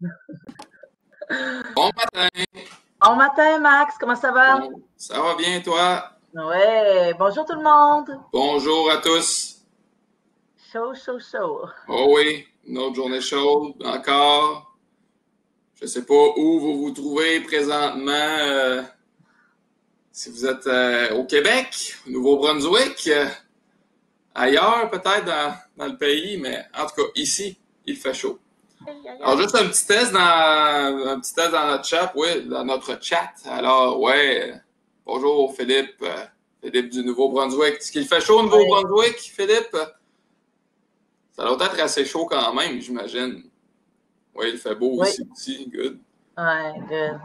Bon matin. Bon matin, Max, comment ça va? Bon, ça va bien, toi? Ouais, bonjour tout le monde. Bonjour à tous. Chaud, chaud, chaud. Oh oui, une autre journée chaude encore. Je ne sais pas où vous vous trouvez présentement. Si vous êtes au Québec, au Nouveau-Brunswick, ailleurs peut-être dans le pays, mais en tout cas ici, il fait chaud. Alors juste un petit test dans notre chat, oui, dans notre chat. Alors ouais, bonjour Philippe, Philippe du Nouveau-Brunswick. Est-ce qu'il fait chaud au Ouais, Nouveau-Brunswick, Philippe? Ça doit être assez chaud quand même, j'imagine. Oui, il fait beau oui, ici aussi, good. ouais, good.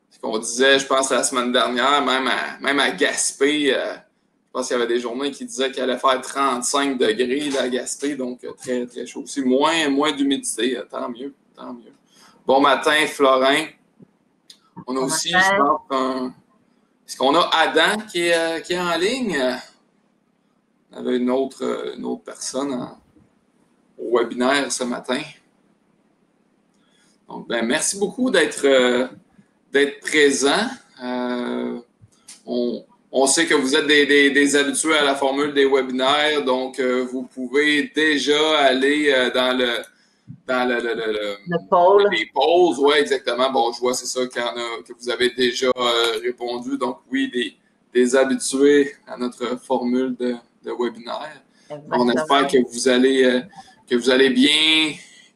Ce qu'on disait, je pense, la semaine dernière, même à Gaspé, je pense qu'il y avait des journées qui disaient qu'il allait faire 35 degrés là, à Gaspé, donc très, très chaud aussi. Moins d'humidité, tant mieux, tant mieux. Bon matin, Florin. On a Bon aussi, je matin. pense, est-ce qu'on a Adam qui est en ligne? On avait une autre personne au webinaire ce matin. Donc, ben, merci beaucoup d'être présent. Euh, on sait que vous êtes des habitués à la formule des webinaires, donc vous pouvez déjà aller dans Le pôle. les pauses. Oui, exactement. Bon, je vois, c'est ça que vous avez déjà répondu. Donc, oui, des habitués à notre formule de webinaire. On espère Exactement. que vous allez bien,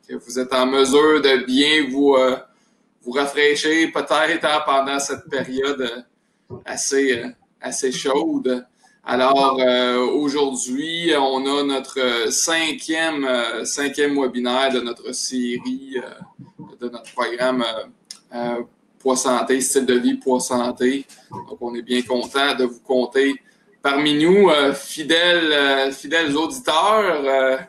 que vous êtes en mesure de bien vous rafraîchir peut-être pendant cette période assez, assez chaude. Alors, aujourd'hui, on a notre cinquième webinaire de notre série, de notre programme Poids Santé, style de vie Poids Santé. Donc, on est bien content de vous compter parmi nous, fidèles auditeurs.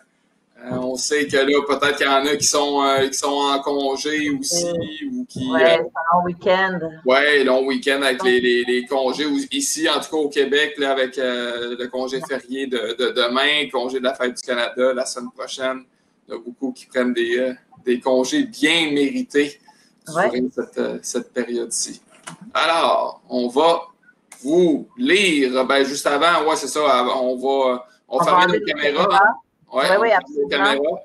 On sait que là, peut-être qu'il y en a qui sont en congé aussi Et, ou qui, ouais, c'est un long week-end. ouais, long week-end avec les congés. Ici, en tout cas au Québec, là, avec le congé férié de demain, congé de la Fête du Canada la semaine prochaine. Il y a beaucoup qui prennent des congés bien mérités Ouais, durant cette période-ci. Alors, on va vous lire. Ben, juste avant, ouais, c'est ça, on on va va fermer enlever nos les caméras. caméras. Hein? Ouais, Oui, on oui, ferme nos absolument. caméras.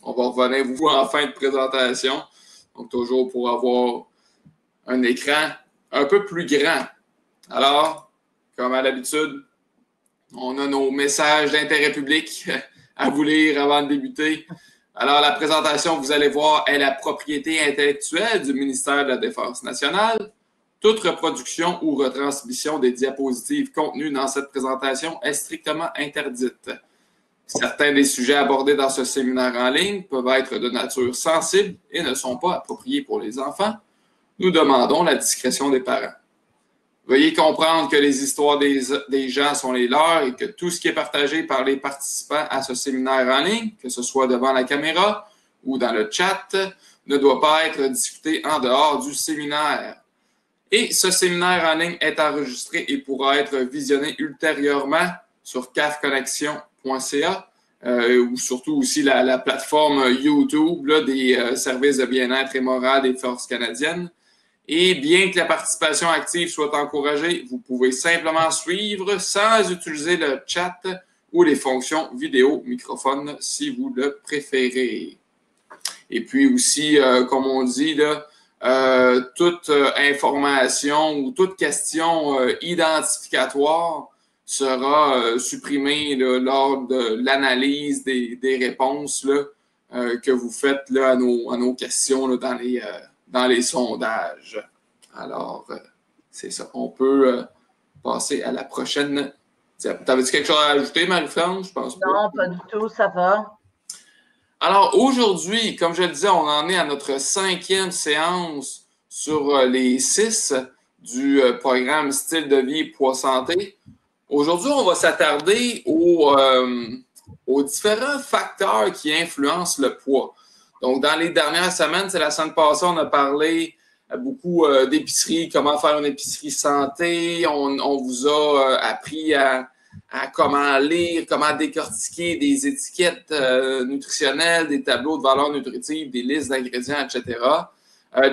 On va revenir vous en fin de présentation. Donc, toujours pour avoir un écran un peu plus grand. Alors, comme à l'habitude, on a nos messages d'intérêt public à vous lire avant de débuter. Alors, la présentation, vous allez voir, est la propriété intellectuelle du ministère de la Défense nationale. Toute reproduction ou retransmission des diapositives contenues dans cette présentation est strictement interdite. Certains des sujets abordés dans ce séminaire en ligne peuvent être de nature sensible et ne sont pas appropriés pour les enfants. Nous demandons la discrétion des parents. Veuillez comprendre que les histoires des gens sont les leurs et que tout ce qui est partagé par les participants à ce séminaire en ligne, que ce soit devant la caméra ou dans le chat, ne doit pas être discuté en dehors du séminaire. Et ce séminaire en ligne est enregistré et pourra être visionné ultérieurement sur cafconnexion.ca ou surtout aussi la plateforme YouTube là, des services de bien-être et morale des forces canadiennes. Et bien que la participation active soit encouragée, vous pouvez simplement suivre sans utiliser le chat ou les fonctions vidéo microphone si vous le préférez. Et puis aussi, comme on dit, là, toute information ou toute question identificatoire sera supprimée là, lors de l'analyse des réponses là, que vous faites là, à nos questions là, dans les sondages. Alors, c'est ça. On peut passer à la prochaine. T'avais-tu quelque chose à ajouter, Marie-France? Je pense pas. Non, pas du tout, ça va. Alors aujourd'hui, comme je le disais, on en est à notre cinquième séance sur les 6 du programme Style de vie Poids Santé. Aujourd'hui, on va s'attarder aux différents facteurs qui influencent le poids. Donc, dans les dernières semaines, c'est la semaine passée, on a parlé beaucoup d'épicerie, comment faire une épicerie santé. On vous a appris à à comment lire, comment décortiquer des étiquettes nutritionnelles, des tableaux de valeurs nutritives, des listes d'ingrédients, etc.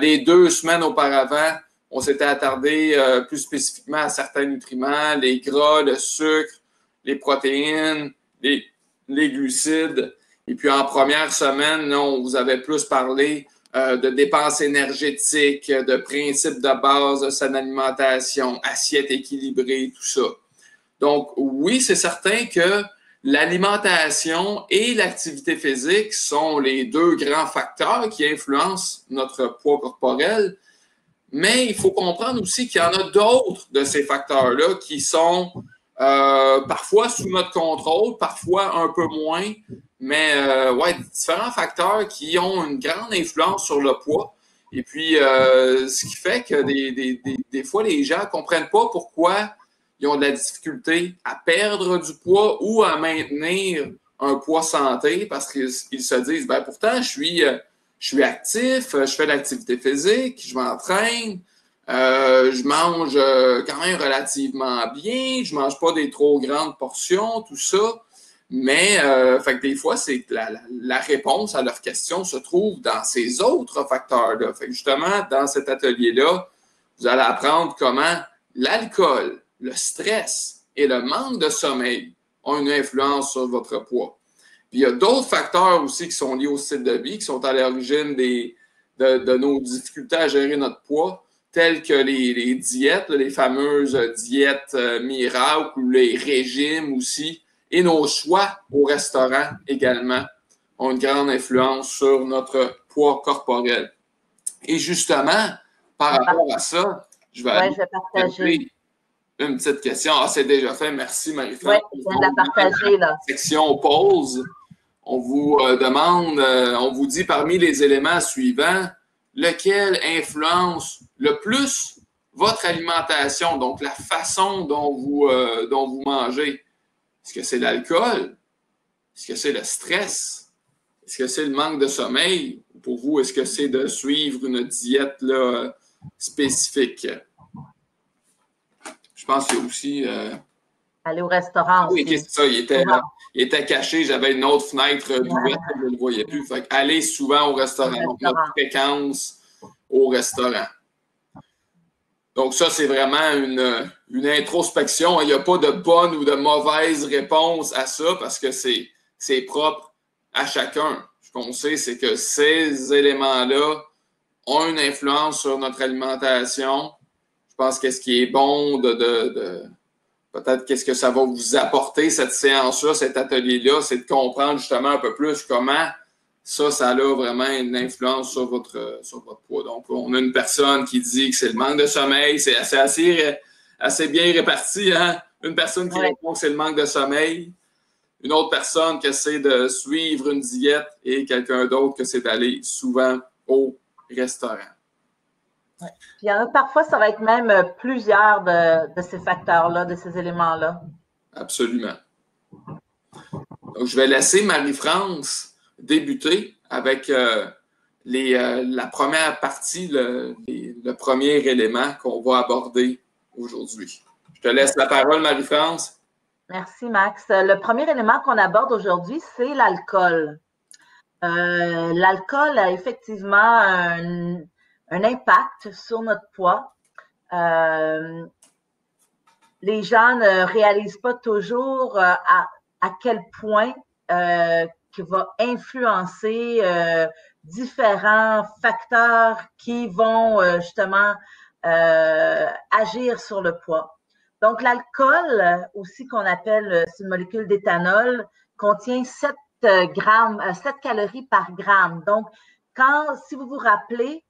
Des 2 semaines auparavant, on s'était attardé plus spécifiquement à certains nutriments, les gras, le sucre, les protéines, les glucides. Et puis en première semaine, là, on vous avait plus parlé de dépenses énergétiques, de principes de base de son alimentation, assiette équilibrée, tout ça. Donc, oui, c'est certain que l'alimentation et l'activité physique sont les 2 grands facteurs qui influencent notre poids corporel, mais il faut comprendre aussi qu'il y en a d'autres de ces facteurs-là qui sont parfois sous notre contrôle, parfois un peu moins, mais ouais, différents facteurs qui ont une grande influence sur le poids. Et puis, ce qui fait que des fois, les gens ne comprennent pas pourquoi ils ont de la difficulté à perdre du poids ou à maintenir un poids santé parce qu'ils se disent, ben pourtant, je suis actif, je fais de l'activité physique, je m'entraîne, je mange quand même relativement bien, je mange pas des trop grandes portions, tout ça. Mais fait que des fois, c'est la réponse à leurs questions se trouve dans ces autres facteurs-là. Fait que justement, dans cet atelier-là, vous allez apprendre comment l'alcool, le stress et le manque de sommeil ont une influence sur votre poids. Puis il y a d'autres facteurs aussi qui sont liés au style de vie, qui sont à l'origine de nos difficultés à gérer notre poids, telles que les diètes, les fameuses diètes miracles ou les régimes aussi, et nos choix au restaurant également ont une grande influence sur notre poids corporel. Et justement, par rapport à ça, je vais aller partager une petite question. Ah, c'est déjà fait. Merci, Marie-France. Oui, je viens de la partager, là. Section pause. On vous demande, on vous dit parmi les éléments suivants, lequel influence le plus votre alimentation, donc la façon dont vous mangez. Est-ce que c'est l'alcool? Est-ce que c'est le stress? Est-ce que c'est le manque de sommeil? Pour vous, est-ce que c'est de suivre une diète là, spécifique? Je pense qu'il y a aussi... Aller au restaurant aussi. Oui, c'est ça. Il était caché. J'avais une autre fenêtre d'ouverte, je ne le voyais plus. Fait aller souvent au restaurant. Donc, notre fréquence au restaurant. Donc, ça, c'est vraiment une introspection. Il n'y a pas de bonne ou de mauvaise réponse à ça parce que c'est propre à chacun. Ce qu'on sait, c'est que ces éléments-là ont une influence sur notre alimentation. Je pense que ce qui est bon peut-être qu'est-ce que ça va vous apporter, cette séance-là, cet atelier-là, c'est de comprendre justement un peu plus comment ça a vraiment une influence sur votre poids. Donc, on a une personne qui dit que c'est le manque de sommeil, c'est assez bien réparti, hein? Une personne qui répond que c'est le manque de sommeil, une autre personne que c'est de suivre une diète et quelqu'un d'autre que c'est d'aller souvent au restaurant. Ouais. Puis il y en a parfois, ça va être même plusieurs de ces facteurs-là, de ces éléments-là. Absolument. Donc, je vais laisser Marie-France débuter avec la première partie, le premier élément qu'on va aborder aujourd'hui. Je te laisse la parole, Marie-France. Merci, Max. Le premier élément qu'on aborde aujourd'hui, c'est l'alcool. L'alcool a effectivement un impact sur notre poids. Les gens ne réalisent pas toujours à quel point qui va influencer différents facteurs qui vont justement agir sur le poids. Donc, l'alcool, aussi qu'on appelle, c'est une molécule d'éthanol, contient 7 calories par gramme. Donc, si vous vous rappelez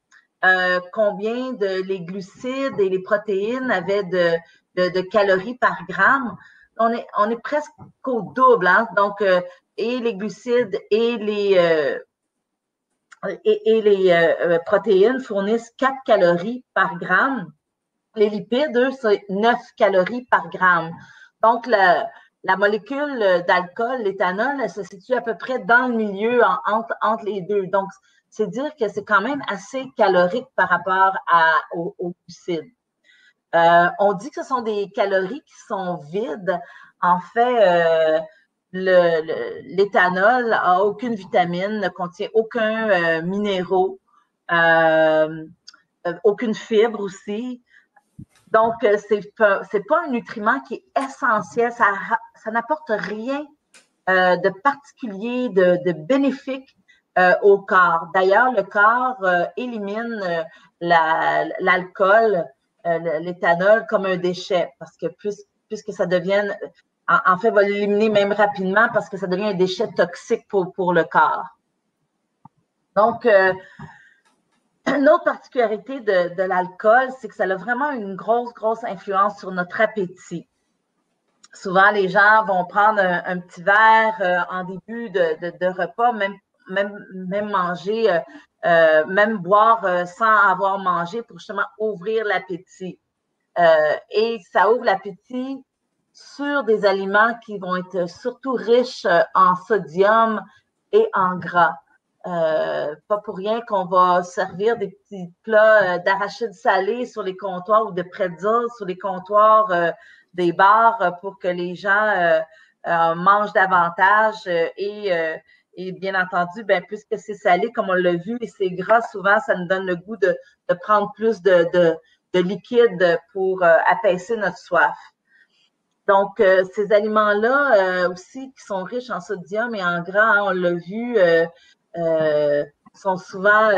combien les glucides et les protéines avaient de calories par gramme, on est presque au double, hein? Donc, et les glucides et les protéines fournissent 4 calories par gramme. Les lipides, eux, c'est 9 calories par gramme. Donc, la molécule d'alcool, l'éthanol, elle se situe à peu près dans le milieu entre les deux. Donc, c'est dire que c'est quand même assez calorique par rapport aux glucides. On dit que ce sont des calories qui sont vides En fait, l'éthanol a aucune vitamine, ne contient aucun minéraux, aucune fibre aussi. Donc, c'est pas un nutriment qui est essentiel. Ça n'apporte rien de particulier, de bénéfique au corps. D'ailleurs, le corps élimine l'alcool, l'éthanol comme un déchet parce que puisque ça devienne, en fait, va l'éliminer même rapidement parce que ça devient un déchet toxique pour le corps. Donc, une autre particularité de l'alcool, c'est que ça a vraiment une grosse influence sur notre appétit. Souvent, les gens vont prendre un petit verre en début de repas, même manger, même boire sans avoir mangé pour justement ouvrir l'appétit. Et ça ouvre l'appétit sur des aliments qui vont être surtout riches en sodium et en gras. Pas pour rien qu'on va servir des petits plats d'arachides salés sur les comptoirs ou de pretzels sur les comptoirs des bars pour que les gens mangent davantage et bien entendu, ben, puisque c'est salé, comme on l'a vu, et c'est gras, souvent, ça nous donne le goût de prendre plus de liquide pour apaiser notre soif. Donc, ces aliments-là aussi qui sont riches en sodium et en gras, hein, on l'a vu, sont souvent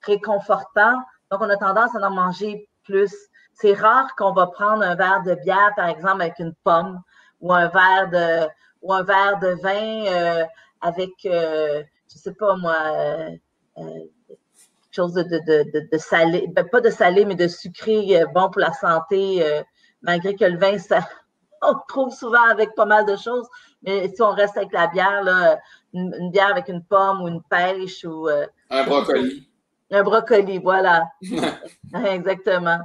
réconfortants. Donc, on a tendance à en manger plus. C'est rare qu'on va prendre un verre de bière, par exemple, avec une pomme ou un verre de vin avec, je sais pas moi, quelque chose de salé, ben, pas de salé, mais de sucré, bon pour la santé, malgré que le vin, ça, on le trouve souvent avec pas mal de choses. Mais si on reste avec la bière, là, une bière avec une pomme ou une pêche ou un brocoli. Un brocoli, voilà. Exactement.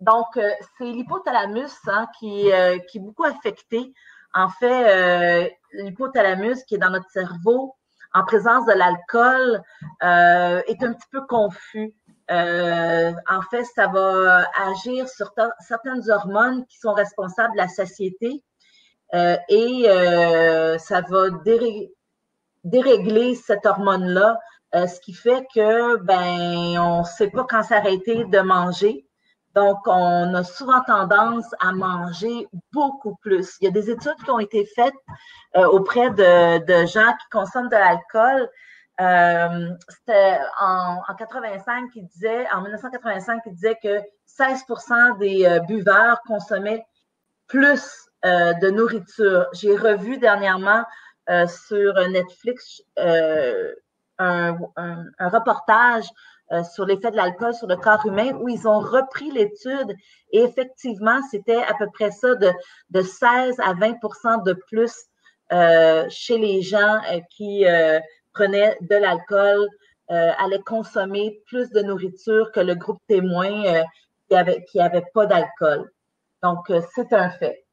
Donc, c'est l'hypothalamus hein, qui est beaucoup affecté. En fait, l'hypothalamus qui est dans notre cerveau en présence de l'alcool est un petit peu confus. En fait, ça va agir sur certaines hormones qui sont responsables de la satiété et ça va dérégler cette hormone-là, ce qui fait que ben on ne sait pas quand s'arrêter de manger. Donc, on a souvent tendance à manger beaucoup plus. Il y a des études qui ont été faites auprès de gens qui consomment de l'alcool. C'était en 85 qui disait, en 1985, qui disait que 16% des buveurs consommaient plus de nourriture. J'ai revu dernièrement sur Netflix un reportage sur l'effet de l'alcool sur le corps humain où ils ont repris l'étude et effectivement, c'était à peu près ça de 16 à 20% de plus chez les gens qui prenaient de l'alcool, allaient consommer plus de nourriture que le groupe témoin qui avait pas d'alcool. Donc, c'est un fait.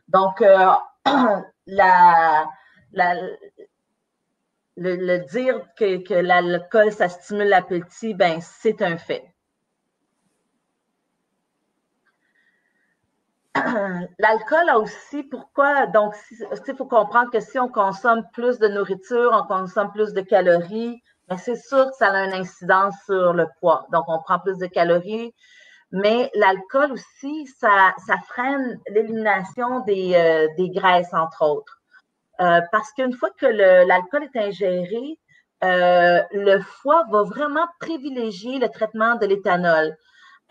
Donc, le dire que l'alcool, ça stimule l'appétit, ben, c'est un fait. L'alcool a aussi, pourquoi? Donc, il faut comprendre que si on consomme plus de nourriture, on consomme plus de calories, mais c'est sûr que ça a une incidence sur le poids. Donc, on prend plus de calories, mais l'alcool aussi, ça freine l'élimination des graisses, entre autres. Parce qu'une fois que l'alcool est ingéré, le foie va vraiment privilégier le traitement de l'éthanol.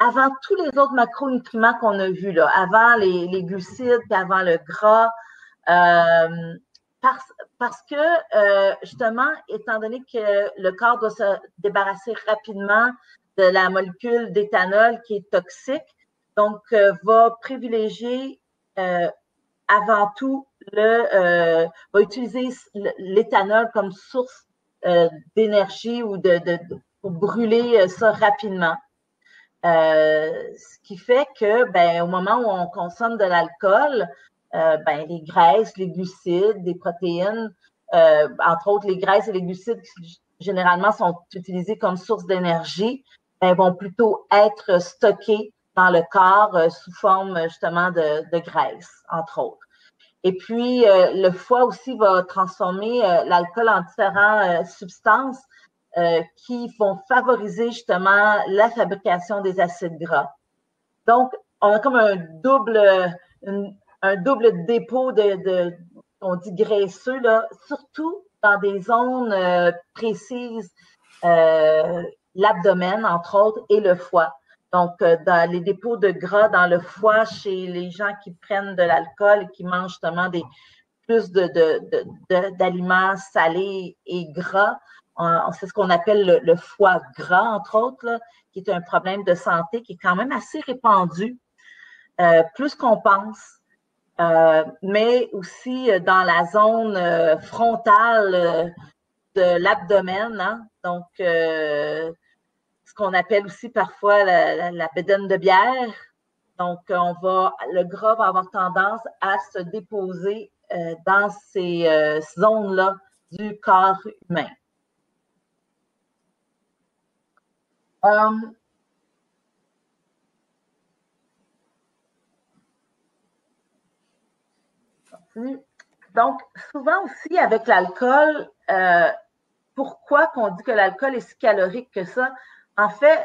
Avant tous les autres macronutriments qu'on a vus, là, avant les glucides, puis avant le gras, parce que, justement, étant donné que le corps doit se débarrasser rapidement de la molécule d'éthanol qui est toxique, donc va privilégier avant tout va utiliser l'éthanol comme source d'énergie ou pour brûler ça rapidement. Ce qui fait que ben, au moment où on consomme de l'alcool, ben, les graisses, les glucides, les protéines, entre autres les graisses et les glucides qui généralement sont utilisés comme source d'énergie, ben, vont plutôt être stockés dans le corps sous forme justement de graisse, entre autres. Et puis, le foie aussi va transformer l'alcool en différentes substances qui vont favoriser justement la fabrication des acides gras. Donc, on a comme un double dépôt on dit graisseux, là, surtout dans des zones précises, l'abdomen, entre autres, et le foie. Donc, dans les dépôts de gras dans le foie chez les gens qui prennent de l'alcool et qui mangent justement plus d'aliments salés et gras, c'est ce qu'on appelle le foie gras, entre autres, là, qui est un problème de santé qui est quand même assez répandu, plus qu'on pense, mais aussi dans la zone frontale de l'abdomen, hein, donc ce qu'on appelle aussi parfois la bédaine de bière. Donc, le gras va avoir tendance à se déposer dans ces zones-là du corps humain. Donc, souvent aussi avec l'alcool, pourquoi qu'on dit que l'alcool est si calorique que ça? En fait,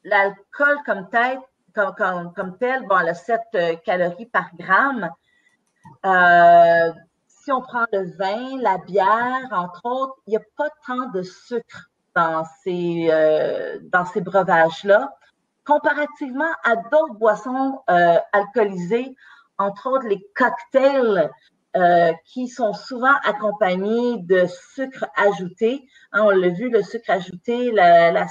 l'alcool comme tel, bon, elle a 7 calories par gramme. Si on prend le vin, la bière, entre autres, il n'y a pas tant de sucre dans ces breuvages-là, comparativement à d'autres boissons alcoolisées, entre autres les cocktails qui sont souvent accompagnés de sucre ajouté. Hein, on l'a vu, le sucre ajouté la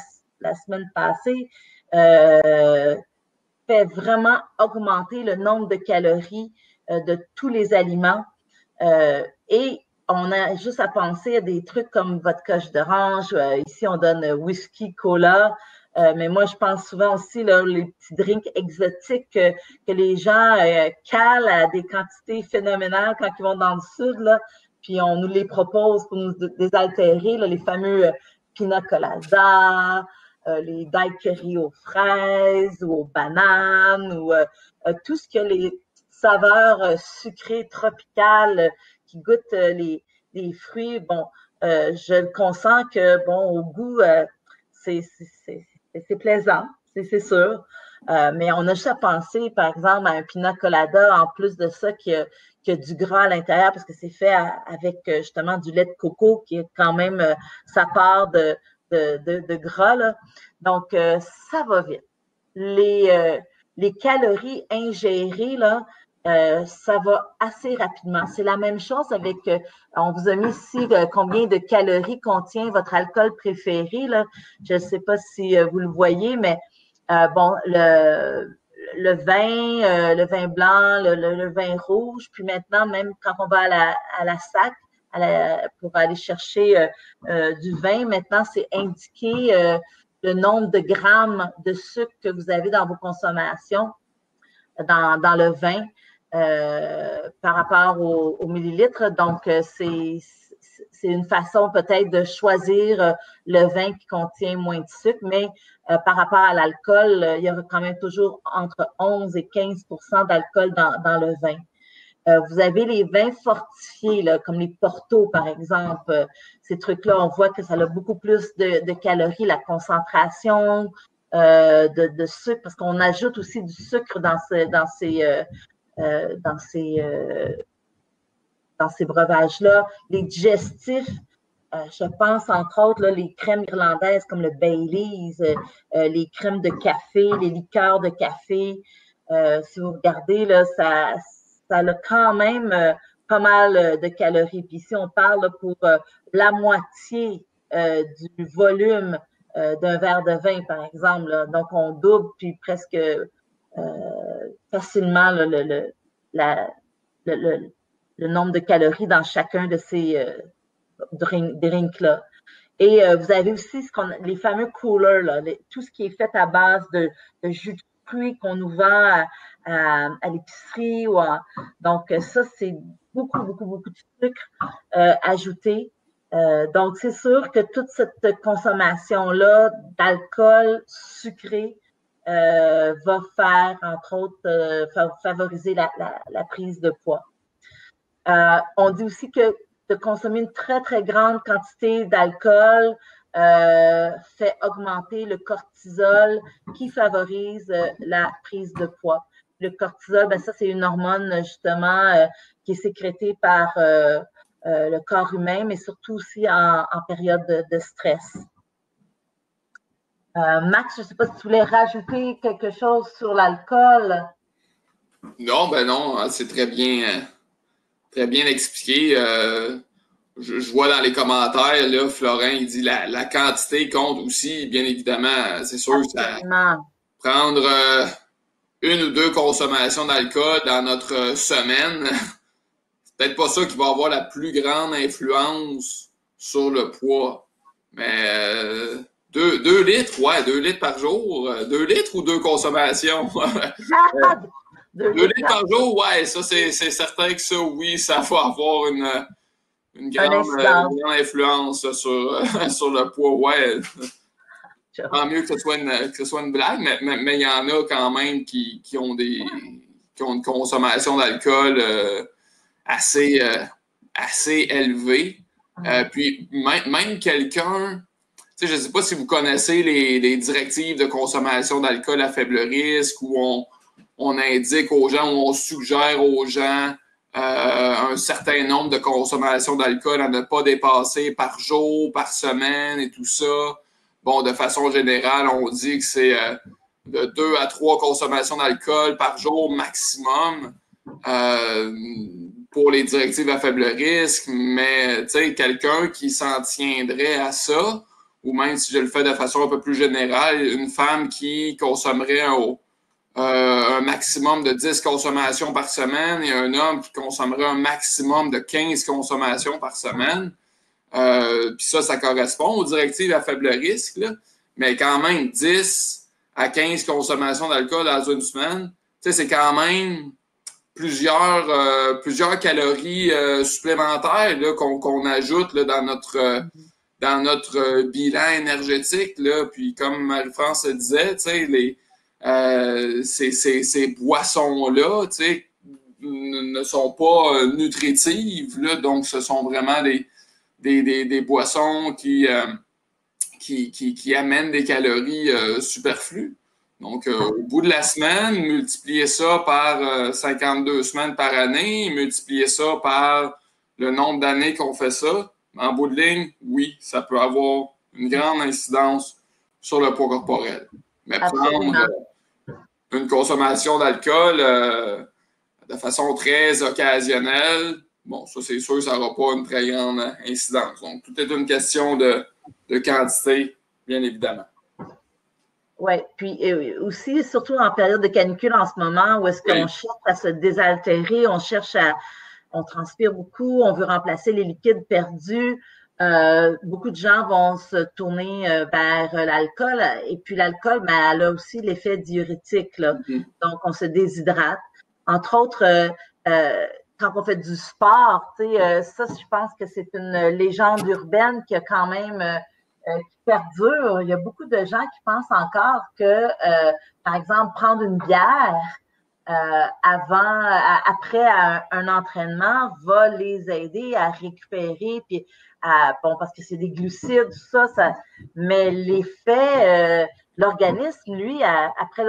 semaine passée fait vraiment augmenter le nombre de calories de tous les aliments. Et on a juste à penser à des trucs comme vodka jus d'orange. Ici, on donne whisky, cola. Mais moi, je pense souvent aussi là, les petits drinks exotiques que les gens calent à des quantités phénoménales quand ils vont dans le sud. Là, puis on nous les propose pour nous désaltérer, là, les fameux pina colada, les daiquiris aux fraises ou aux bananes ou tout ce que les saveurs sucrées tropicales qui goûtent les fruits. Bon, je le consens que, bon, au goût, c'est plaisant, c'est sûr. Mais on a juste à penser, par exemple, à un pina colada, en plus de ça, qui a du gras à l'intérieur, parce que c'est fait avec justement du lait de coco, qui est quand même sa part de gras. Là. Donc, ça va vite. Les calories ingérées, là, ça va assez rapidement. C'est la même chose avec, on vous a mis ici combien de calories contient votre alcool préféré. Là. Je ne sais pas si vous le voyez, mais bon, le vin blanc, le vin rouge, puis maintenant, même quand on va à la SAC, pour aller chercher du vin, maintenant, c'est indiqué le nombre de grammes de sucre que vous avez dans vos consommations dans le vin par rapport au millilitre. Donc, c'est une façon peut-être de choisir le vin qui contient moins de sucre, mais par rapport à l'alcool, il y aura quand même toujours entre 11 et 15 d'alcool dans le vin. Vous avez les vins fortifiés, là, comme les Porto, par exemple. Ces trucs-là, on voit que ça a beaucoup plus de calories, la concentration de sucre, parce qu'on ajoute aussi du sucre dans ces breuvages-là. Les digestifs, je pense entre autres là, les crèmes irlandaises comme le Baileys, les crèmes de café, les liqueurs de café. Si vous regardez, là, ça a quand même pas mal de calories. Puis ici, on parle là, pour la moitié du volume d'un verre de vin, par exemple. Là. Donc, on double, puis presque facilement là, le nombre de calories dans chacun de ces drinks-là. Et vous avez aussi les fameux coolers, là, tout ce qui est fait à base de jus de fruits qu'on nous vend à l'épicerie. Donc, ça, c'est beaucoup de sucre ajouté. Donc, c'est sûr que toute cette consommation-là d'alcool sucré va faire, entre autres, favoriser la prise de poids. On dit aussi que de consommer une très, très grande quantité d'alcool fait augmenter le cortisol qui favorise la prise de poids. Le cortisol, ben ça, c'est une hormone justement qui est sécrétée par le corps humain, mais surtout aussi en période de stress. Max, je ne sais pas si tu voulais rajouter quelque chose sur l'alcool. Non, ben non, c'est très bien expliqué. Je vois dans les commentaires, là, Florent, il dit la quantité compte aussi, bien évidemment. C'est sûr que ça prendre une ou deux consommations d'alcool dans notre semaine, c'est peut-être pas ça qui va avoir la plus grande influence sur le poids. Mais 2 litres, ouais, 2 litres par jour. 2 litres ou 2 consommations? 2 litres par jour, ouais, ça c'est certain que ça, oui, ça va avoir une grande influence sur le poids, ouais. Tant mieux que ce soit une blague, mais il y en a quand même qui ont une consommation d'alcool assez élevée. Puis même quelqu'un, tu sais, je ne sais pas si vous connaissez les directives de consommation d'alcool à faible risque où on indique aux gens, où on suggère aux gens un certain nombre de consommations d'alcool à ne pas dépasser par jour, par semaine et tout ça. Bon, de façon générale, on dit que c'est de 2 à 3 consommations d'alcool par jour maximum pour les directives à faible risque. Mais, tu sais, quelqu'un qui s'en tiendrait à ça, ou même si je le fais de façon un peu plus générale, une femme qui consommerait un maximum de 10 consommations par semaine et un homme qui consommerait un maximum de 15 consommations par semaine. Puis ça correspond aux directives à faible risque, là. Mais quand même, 10 à 15 consommations d'alcool dans une semaine, tu sais, c'est quand même plusieurs calories supplémentaires là, qu'on ajoute là, dans notre bilan énergétique. Là. Puis comme Marie-France disait, tu sais, ces boissons-là, tu sais, ne sont pas nutritives, là, donc ce sont vraiment des boissons qui amènent des calories superflues. Donc, au bout de la semaine, multiplier ça par 52 semaines par année, multiplier ça par le nombre d'années qu'on fait ça, en bout de ligne, oui, ça peut avoir une grande incidence sur le poids corporel. Mais prendre une consommation d'alcool de façon très occasionnelle, bon, ça c'est sûr, ça n'aura pas une très grande incidence. Donc, tout est une question de quantité, bien évidemment. Oui, puis aussi, surtout en période de canicule en ce moment, où est-ce qu'on cherche à se désaltérer, on transpire beaucoup, on veut remplacer les liquides perdus. Beaucoup de gens vont se tourner vers l'alcool. Et puis l'alcool, ben, elle a aussi l'effet diurétique, là. Donc, on se déshydrate. Entre autres, quand on fait du sport, tu sais, ça, je pense que c'est une légende urbaine qui a quand même qui perdure. Il y a beaucoup de gens qui pensent encore que, par exemple, prendre une bière après un entraînement va les aider à récupérer, puis bon, parce que c'est des glucides, tout ça, mais l'effet, l'organisme, lui, après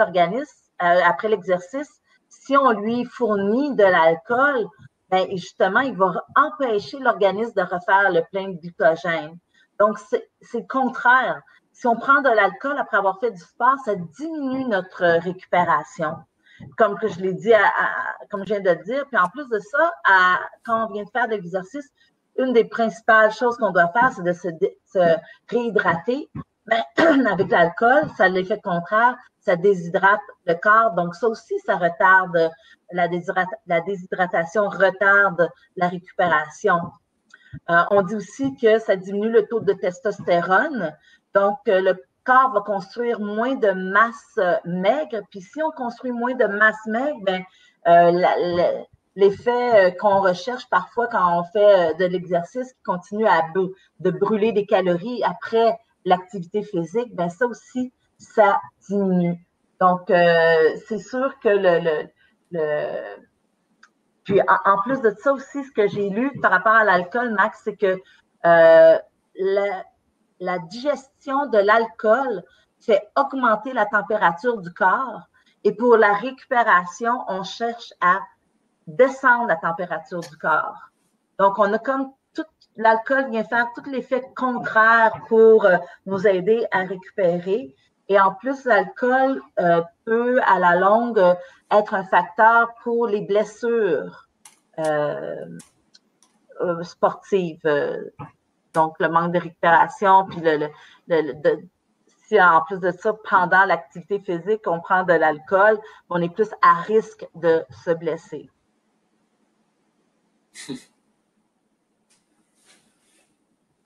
l'exercice, si on lui fournit de l'alcool, ben justement, il va empêcher l'organisme de refaire le plein de glycogène. Donc, c'est le contraire. Si on prend de l'alcool après avoir fait du sport, ça diminue notre récupération. Comme que je l'ai dit, comme je viens de le dire. Puis en plus de ça, quand on vient de faire de l'exercice, une des principales choses qu'on doit faire, c'est de se réhydrater. Mais avec l'alcool, ça a l'effet contraire, ça déshydrate le corps. Donc ça aussi, ça retarde la déshydratation, retarde la récupération. On dit aussi que ça diminue le taux de testostérone. Donc, le corps va construire moins de masse maigre. Puis, si on construit moins de masse maigre, ben, l'effet qu'on recherche parfois quand on fait de l'exercice qui continue de brûler des calories après l'activité physique, ben ça aussi, ça diminue. Donc, c'est sûr que puis en plus de ça aussi, ce que j'ai lu par rapport à l'alcool, Max, c'est que la digestion de l'alcool fait augmenter la température du corps. Et pour la récupération, on cherche à descendre la température du corps. Donc, on a comme tout l'alcool vient faire tout l'effet contraire pour nous aider à récupérer. Et en plus, l'alcool peut, à la longue, être un facteur pour les blessures sportives. Donc, le manque de récupération, puis si en plus de ça, pendant l'activité physique, on prend de l'alcool, on est plus à risque de se blesser.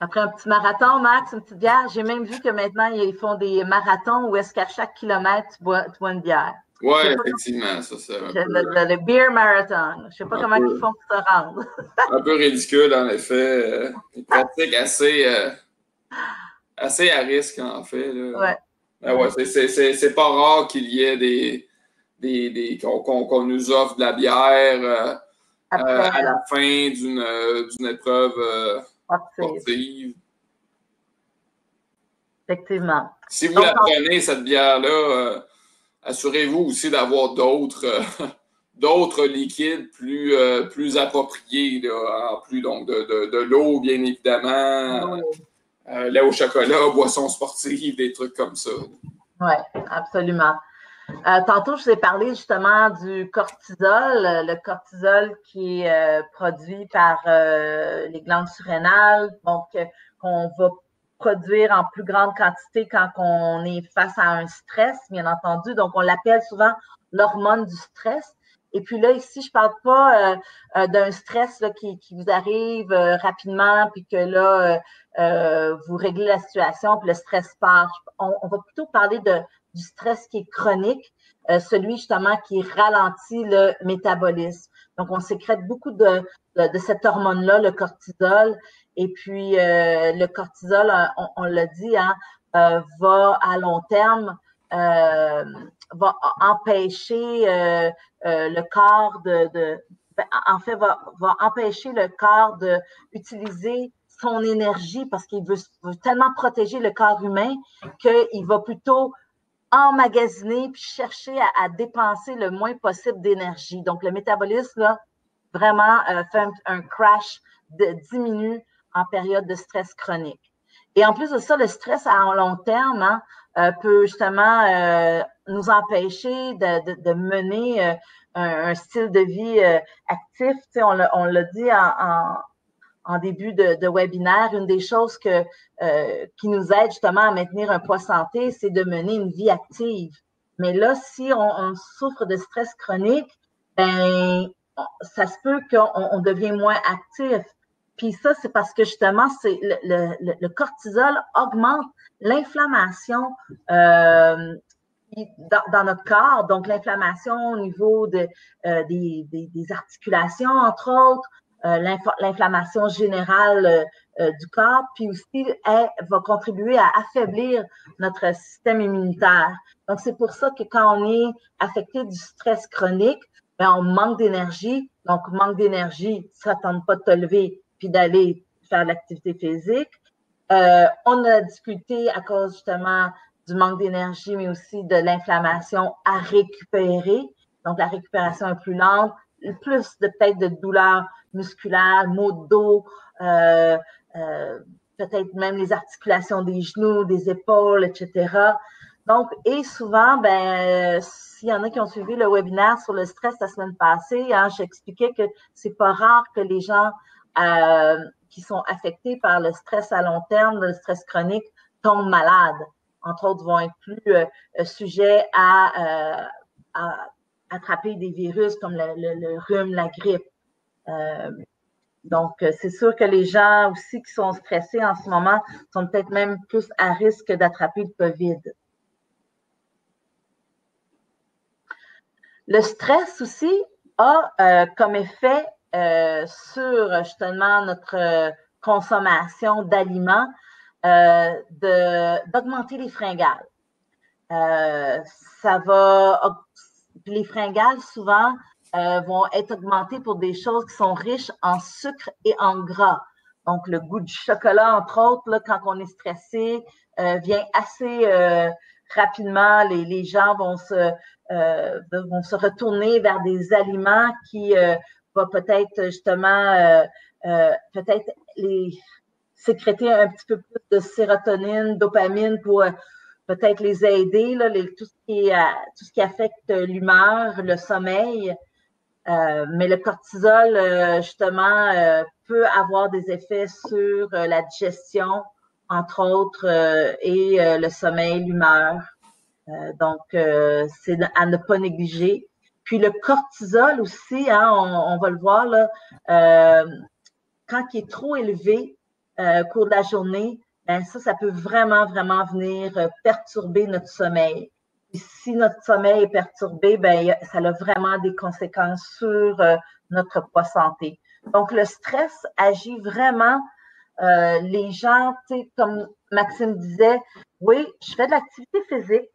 Après un petit marathon, Max, une petite bière, j'ai même vu que maintenant, ils font des marathons où est-ce qu'à chaque kilomètre, tu bois une bière. Oui, effectivement, ça c'est le beer marathon. Je ne sais pas comment ils font pour se rendre. Un peu ridicule, en effet. Une pratique assez à risque, en fait. Là. Ouais, c'est pas rare qu'il y ait qu'on nous offre de la bière à la fin d'une épreuve sportive. Effectivement. Si vous la prenez, cette bière-là, assurez-vous aussi d'avoir d'autres liquides plus appropriés, là, en plus donc de l'eau, bien évidemment, lait au chocolat, boissons sportives, des trucs comme ça. Oui, absolument. Tantôt, je vous ai parlé justement du cortisol, le cortisol qui est produit par les glandes surrénales, donc qu'on va produire en plus grande quantité quand on est face à un stress, bien entendu. Donc, on l'appelle souvent l'hormone du stress. Et puis là, ici, je parle pas d'un stress là, qui vous arrive rapidement, puis que là, vous réglez la situation, puis le stress part. On va plutôt parler du stress qui est chronique, celui justement qui ralentit le métabolisme. Donc, on sécrète beaucoup de cette hormone-là, le cortisol. Et puis, le cortisol, on l'a dit, hein, va à long terme va empêcher le corps en fait, va empêcher le corps d'utiliser son énergie parce qu'il veut tellement protéger le corps humain qu'il va plutôt emmagasiner puis chercher à dépenser le moins possible d'énergie. Donc, le métabolisme, là, vraiment fait un crash, diminue en période de stress chronique. Et en plus de ça, le stress à long terme peut justement nous empêcher de mener un style de vie actif. Tu sais, on l'a dit en début de webinaire, une des choses qui nous aide justement à maintenir un poids santé, c'est de mener une vie active. Mais là, si on souffre de stress chronique, ben ça se peut qu'on devient moins actif. Puis ça, c'est parce que justement, c'est le cortisol augmente l'inflammation dans notre corps. Donc, l'inflammation au niveau des articulations, entre autres, l'inflammation générale du corps, puis aussi, elle va contribuer à affaiblir notre système immunitaire. Donc, c'est pour ça que quand on est affecté du stress chronique, ben, on manque d'énergie. Donc, manque d'énergie, ça ne tente pas de te lever puis d'aller faire l'activité physique. On a la difficulté à cause justement du manque d'énergie, mais aussi de l'inflammation à récupérer. Donc, la récupération est plus lente, plus de peut-être de douleurs musculaires, maux de dos, peut-être même les articulations des genoux, des épaules, etc. Donc, et souvent, ben, s'il y en a qui ont suivi le webinaire sur le stress la semaine passée, hein, j'expliquais que c'est pas rare que les gens qui sont affectés par le stress à long terme, le stress chronique, tombent malades. Entre autres, vont être plus sujets à attraper des virus comme le rhume, la grippe. Donc, c'est sûr que les gens aussi qui sont stressés en ce moment sont peut-être même plus à risque d'attraper le COVID. Le stress aussi a comme effet sur justement notre consommation d'aliments d'augmenter les fringales. Ça va, les fringales souvent vont être augmentées pour des choses qui sont riches en sucre et en gras. Donc, le goût du chocolat, entre autres, là, quand on est stressé, vient assez rapidement. Les gens vont se retourner vers des aliments qui vont peut-être justement peut-être les sécréter un petit peu plus de sérotonine, dopamine pour peut-être les aider, là, tout ce qui affecte l'humeur, le sommeil. Mais le cortisol, justement, peut avoir des effets sur la digestion, entre autres, et le sommeil, l'humeur. Donc, c'est à ne pas négliger. Puis le cortisol aussi, hein, on va le voir, là, quand il est trop élevé au cours de la journée, ben ça peut vraiment, vraiment venir perturber notre sommeil. Et si notre sommeil est perturbé, ben ça a vraiment des conséquences sur notre poids santé. Donc, le stress agit vraiment. Les gens, tu sais, comme Maxime disait, oui, je fais de l'activité physique,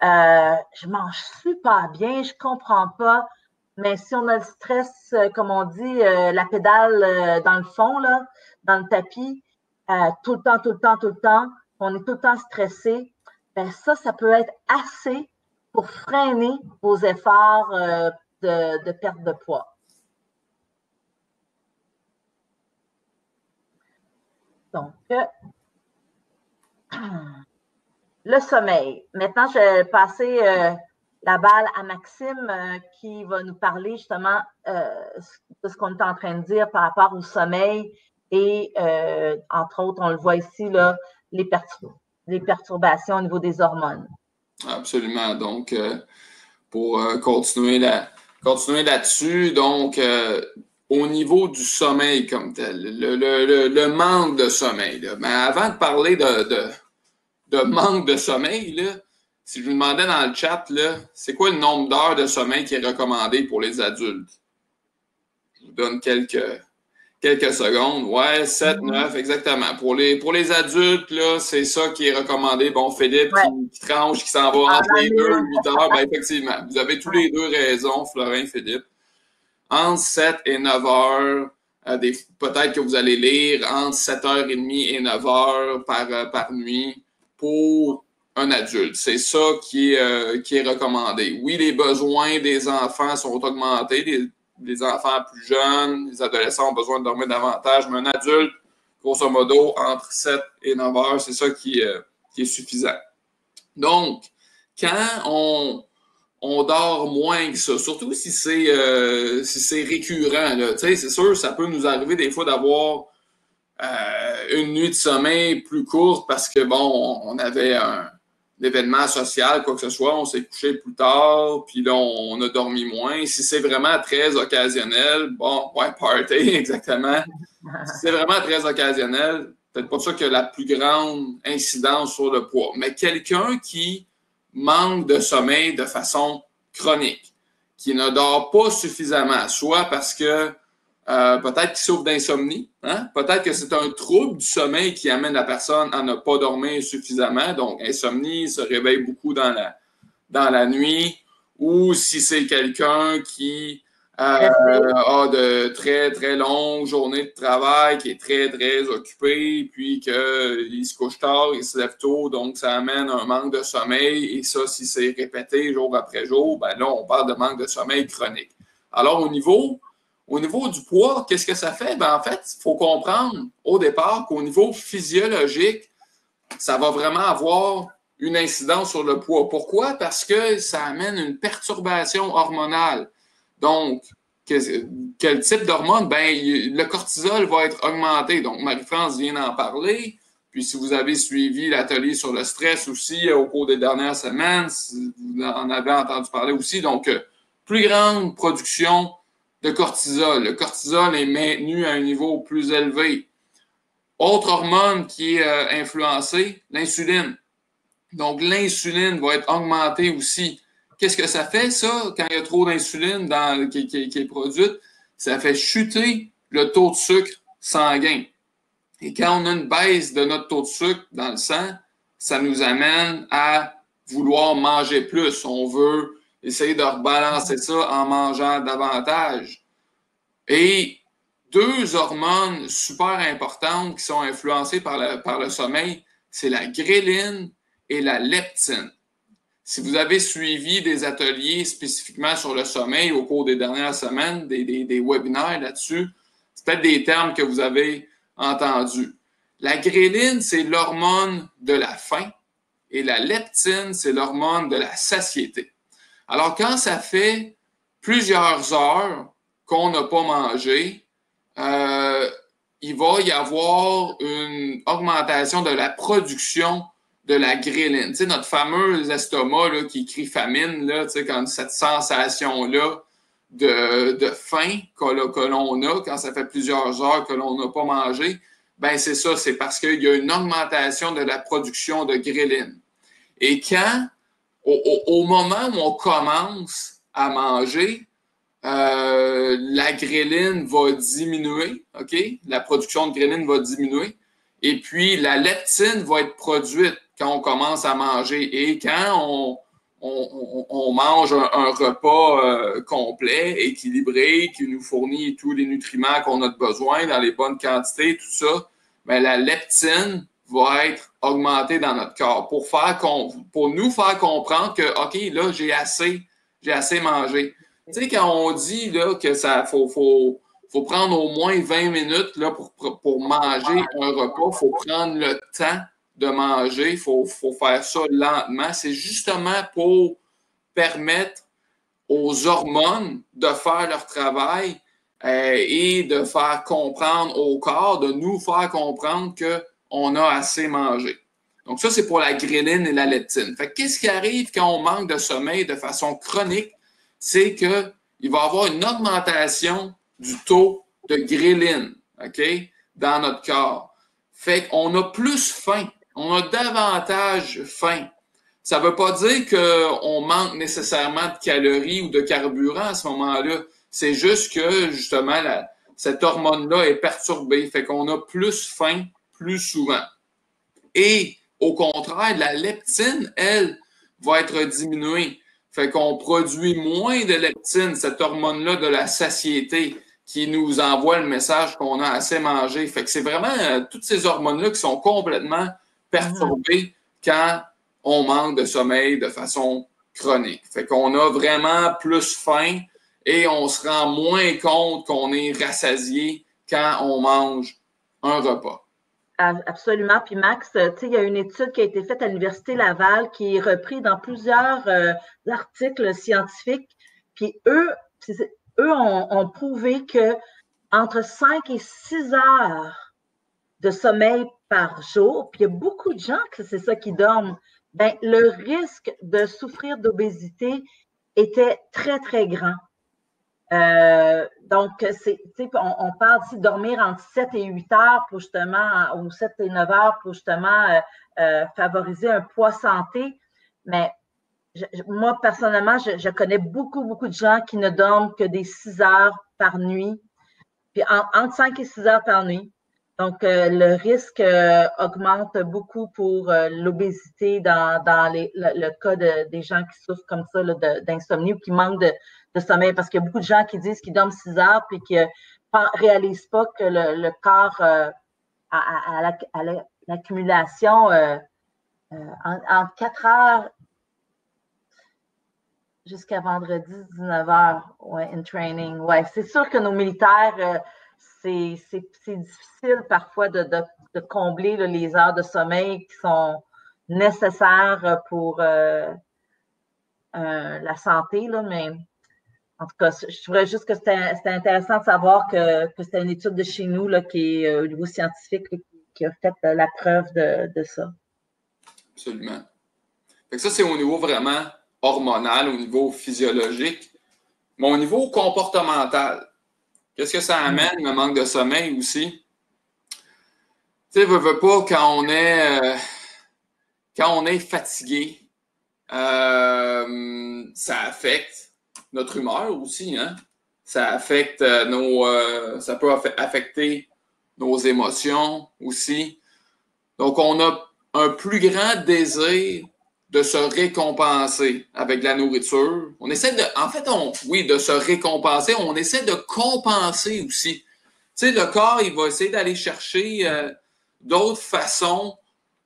je mange super bien, je comprends pas, mais si on a le stress, comme on dit, la pédale dans le fond, là, dans le tapis, tout le temps, tout le temps, tout le temps, on est tout le temps stressé, ben ça peut être assez pour freiner vos efforts de perte de poids. Donc, le sommeil. Maintenant, je vais passer la balle à Maxime qui va nous parler justement de ce qu'on est en train de dire par rapport au sommeil et, entre autres, on le voit ici, là, les perturbations au niveau des hormones. Absolument. Donc, pour continuer là-dessus, donc, au niveau du sommeil comme tel, le manque de sommeil. Là. Mais avant de parler de manque de sommeil, là, si je vous demandais dans le chat, là, c'est quoi le nombre d'heures de sommeil qui est recommandé pour les adultes? Je vous donne quelques secondes. Ouais, 7, 9, exactement. Pour les adultes, là, c'est ça qui est recommandé. Bon, Philippe qui tranche, qui s'en va entre les deux, 8 heures. Ben, effectivement, vous avez tous les deux raison, Florin, Philippe. Entre 7 et 9 heures, peut-être que vous allez lire entre 7h30 et 9 heures par nuit pour un adulte. C'est ça qui est recommandé. Oui, les besoins des enfants sont augmentés. Les enfants plus jeunes, les adolescents ont besoin de dormir davantage, mais un adulte, grosso modo, entre 7 et 9 heures, c'est ça qui est suffisant. Donc, quand on dort moins que ça, surtout si c'est récurrent, là, tu sais, c'est sûr, ça peut nous arriver des fois d'avoir une nuit de sommeil plus courte parce que, bon, on avait un événement social, quoi que ce soit, on s'est couché plus tard, puis là, on a dormi moins. Si c'est vraiment très occasionnel, bon, ouais, party, exactement. Si c'est vraiment très occasionnel, peut-être pas ça qu'il y a la plus grande incidence sur le poids. Mais quelqu'un qui manque de sommeil de façon chronique, qui ne dort pas suffisamment, soit parce que peut-être qu'il souffre d'insomnie, hein? Peut-être que c'est un trouble du sommeil qui amène la personne à ne pas dormir suffisamment, donc insomnie, se réveille beaucoup dans la nuit, ou si c'est quelqu'un qui a de très, très longues journées de travail, qui est très, très occupé, puis qu'il se couche tard, il se lève tôt, donc ça amène un manque de sommeil, et ça, si c'est répété jour après jour, ben là, on parle de manque de sommeil chronique. Alors, au niveau du poids, qu'est-ce que ça fait? Ben, en fait, il faut comprendre au départ qu'au niveau physiologique, ça va vraiment avoir une incidence sur le poids. Pourquoi? Parce que ça amène une perturbation hormonale. Donc, quel type d'hormone? Ben, le cortisol va être augmenté. Donc, Marie-France vient d'en parler. Puis, si vous avez suivi l'atelier sur le stress aussi au cours des dernières semaines, si vous en avez entendu parler aussi. Donc, plus grande production de cortisol. Le cortisol est maintenu à un niveau plus élevé. Autre hormone qui est influencée, l'insuline. Donc, l'insuline va être augmentée aussi. Qu'est-ce que ça fait, ça, quand il y a trop d'insuline qui est produite? Ça fait chuter le taux de sucre sanguin. Et quand on a une baisse de notre taux de sucre dans le sang, ça nous amène à vouloir manger plus. On veut essayer de rebalancer ça en mangeant davantage. Et deux hormones super importantes qui sont influencées par le sommeil, c'est la gréline et la leptine. Si vous avez suivi des ateliers spécifiquement sur le sommeil au cours des dernières semaines, des webinaires là-dessus, c'est peut-être des termes que vous avez entendus. La gréline, c'est l'hormone de la faim et la leptine, c'est l'hormone de la satiété. Alors, quand ça fait plusieurs heures qu'on n'a pas mangé, il va y avoir une augmentation de la production de la gréline. Tu sais, notre fameux estomac là, qui crie famine, là, tu sais, quand cette sensation-là de faim que l'on a quand ça fait plusieurs heures que l'on n'a pas mangé, ben c'est ça, c'est parce qu'il y a une augmentation de la production de gréline. Et quand, au moment où on commence à manger, la gréline va diminuer, OK? La production de gréline va diminuer. Et puis, la leptine va être produite quand on commence à manger. Et quand on mange un repas complet, équilibré, qui nous fournit tous les nutriments qu'on a besoin dans les bonnes quantités, tout ça, bien, la leptine va être augmentée dans notre corps pour nous faire comprendre que, OK, là, j'ai assez mangé. Tu sais, quand on dit là, que ça faut prendre au moins 20 minutes là, pour manger un repas, il faut prendre le temps de manger, il faut faire ça lentement. C'est justement pour permettre aux hormones de faire leur travail et de faire comprendre au corps, de nous faire comprendre qu'on a assez mangé. Donc ça, c'est pour la gréline et la leptine. Fait que qu'est-ce qui arrive quand on manque de sommeil de façon chronique? C'est qu'il va y avoir une augmentation du taux de gréline, OK, dans notre corps. Fait qu'on a plus faim, on a davantage faim. Ça ne veut pas dire qu'on manque nécessairement de calories ou de carburant à ce moment-là. C'est juste que, justement, cette hormone-là est perturbée. Fait qu'on a plus faim plus souvent. Et, au contraire, la leptine, elle, va être diminuée. Fait qu'on produit moins de leptine, cette hormone-là de la satiété qui nous envoie le message qu'on a assez mangé. Fait que c'est vraiment toutes ces hormones-là qui sont complètement perturbées quand on manque de sommeil de façon chronique. Fait qu'on a vraiment plus faim et on se rend moins compte qu'on est rassasié quand on mange un repas. Absolument. Puis Max, tu sais, il y a une étude qui a été faite à l'Université Laval qui est reprise dans plusieurs articles scientifiques. Puis eux ont prouvé que entre 5 et 6 heures de sommeil par jour, puis il y a beaucoup de gens que c'est ça qui dorment, ben, le risque de souffrir d'obésité était très, très grand. Donc, on parle ici de dormir entre 7 et 8 heures pour justement, ou 7 et 9 heures pour justement favoriser un poids santé. Mais moi, personnellement, je connais beaucoup, beaucoup de gens qui ne dorment que des 6 heures par nuit, puis entre 5 et 6 heures par nuit. Donc, le risque augmente beaucoup pour l'obésité dans le cas des gens qui souffrent comme ça d'insomnie ou qui manquent de sommeil. Parce qu'il y a beaucoup de gens qui disent qu'ils dorment 6 heures puis qui ne réalisent pas que le corps, à l'accumulation, entre 4 heures jusqu'à vendredi, 19 heures, ouais, in training. Ouais, c'est sûr que nos militaires... c'est difficile parfois de combler là, les heures de sommeil qui sont nécessaires pour la santé, là, mais en tout cas, je trouvais juste que c'était intéressant de savoir que c'était une étude de chez nous là, qui est au niveau scientifique là, qui a fait la preuve de ça. Absolument. Fait que ça, c'est au niveau vraiment hormonal, au niveau physiologique, mais au niveau comportemental. Qu'est-ce que ça amène, le manque de sommeil aussi? Tu sais, veux pas, quand on est fatigué, ça affecte notre humeur aussi, hein? Ça affecte ça peut affecter nos émotions aussi. Donc, on a un plus grand désir de se récompenser avec la nourriture. On essaie de, en fait, oui, de se récompenser, on essaie de compenser aussi. Tu sais, le corps, il va essayer d'aller chercher d'autres façons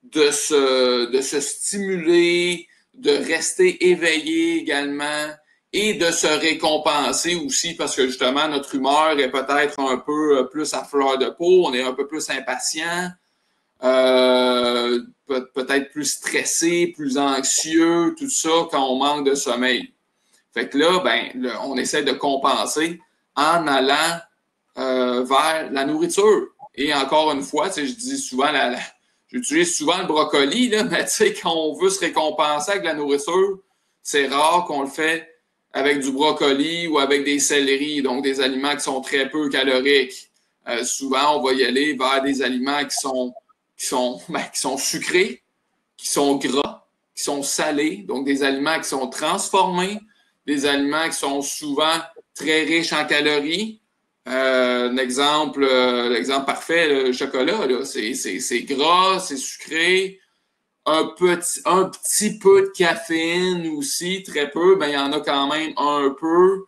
de se stimuler, de rester éveillé également et de se récompenser aussi parce que justement, notre humeur est peut-être un peu plus à fleur de peau, on est un peu plus impatient. Peut-être plus stressé, plus anxieux, tout ça quand on manque de sommeil. Fait que là, on essaie de compenser en allant vers la nourriture. Et encore une fois, je dis souvent, j'utilise souvent le brocoli, là, mais quand on veut se récompenser avec la nourriture, c'est rare qu'on le fait avec du brocoli ou avec des céleris, donc des aliments qui sont très peu caloriques. Souvent, on va y aller vers des aliments qui sont sucrés, qui sont gras, qui sont salés, donc des aliments qui sont transformés, des aliments qui sont souvent très riches en calories. L'exemple parfait, le chocolat, là, c'est gras, c'est sucré, un petit peu de caféine aussi, très peu, il y en a quand même un peu.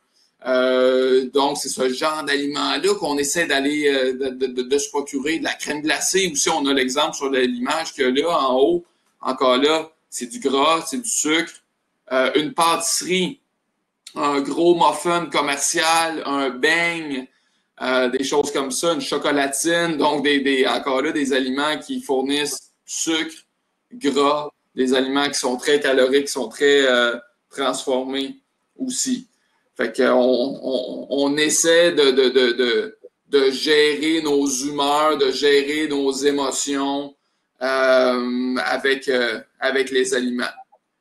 Donc, c'est ce genre d'aliments-là qu'on essaie d'aller de se procurer. De la crème glacée aussi, on a l'exemple sur l'image que là, en haut, encore là, c'est du gras, c'est du sucre. Une pâtisserie, un gros muffin commercial, un beigne, des choses comme ça, une chocolatine, donc encore là, des aliments qui fournissent sucre, gras, des aliments qui sont très caloriques, qui sont très transformés aussi. Fait qu'on essaie de gérer nos humeurs, de gérer nos émotions avec les aliments.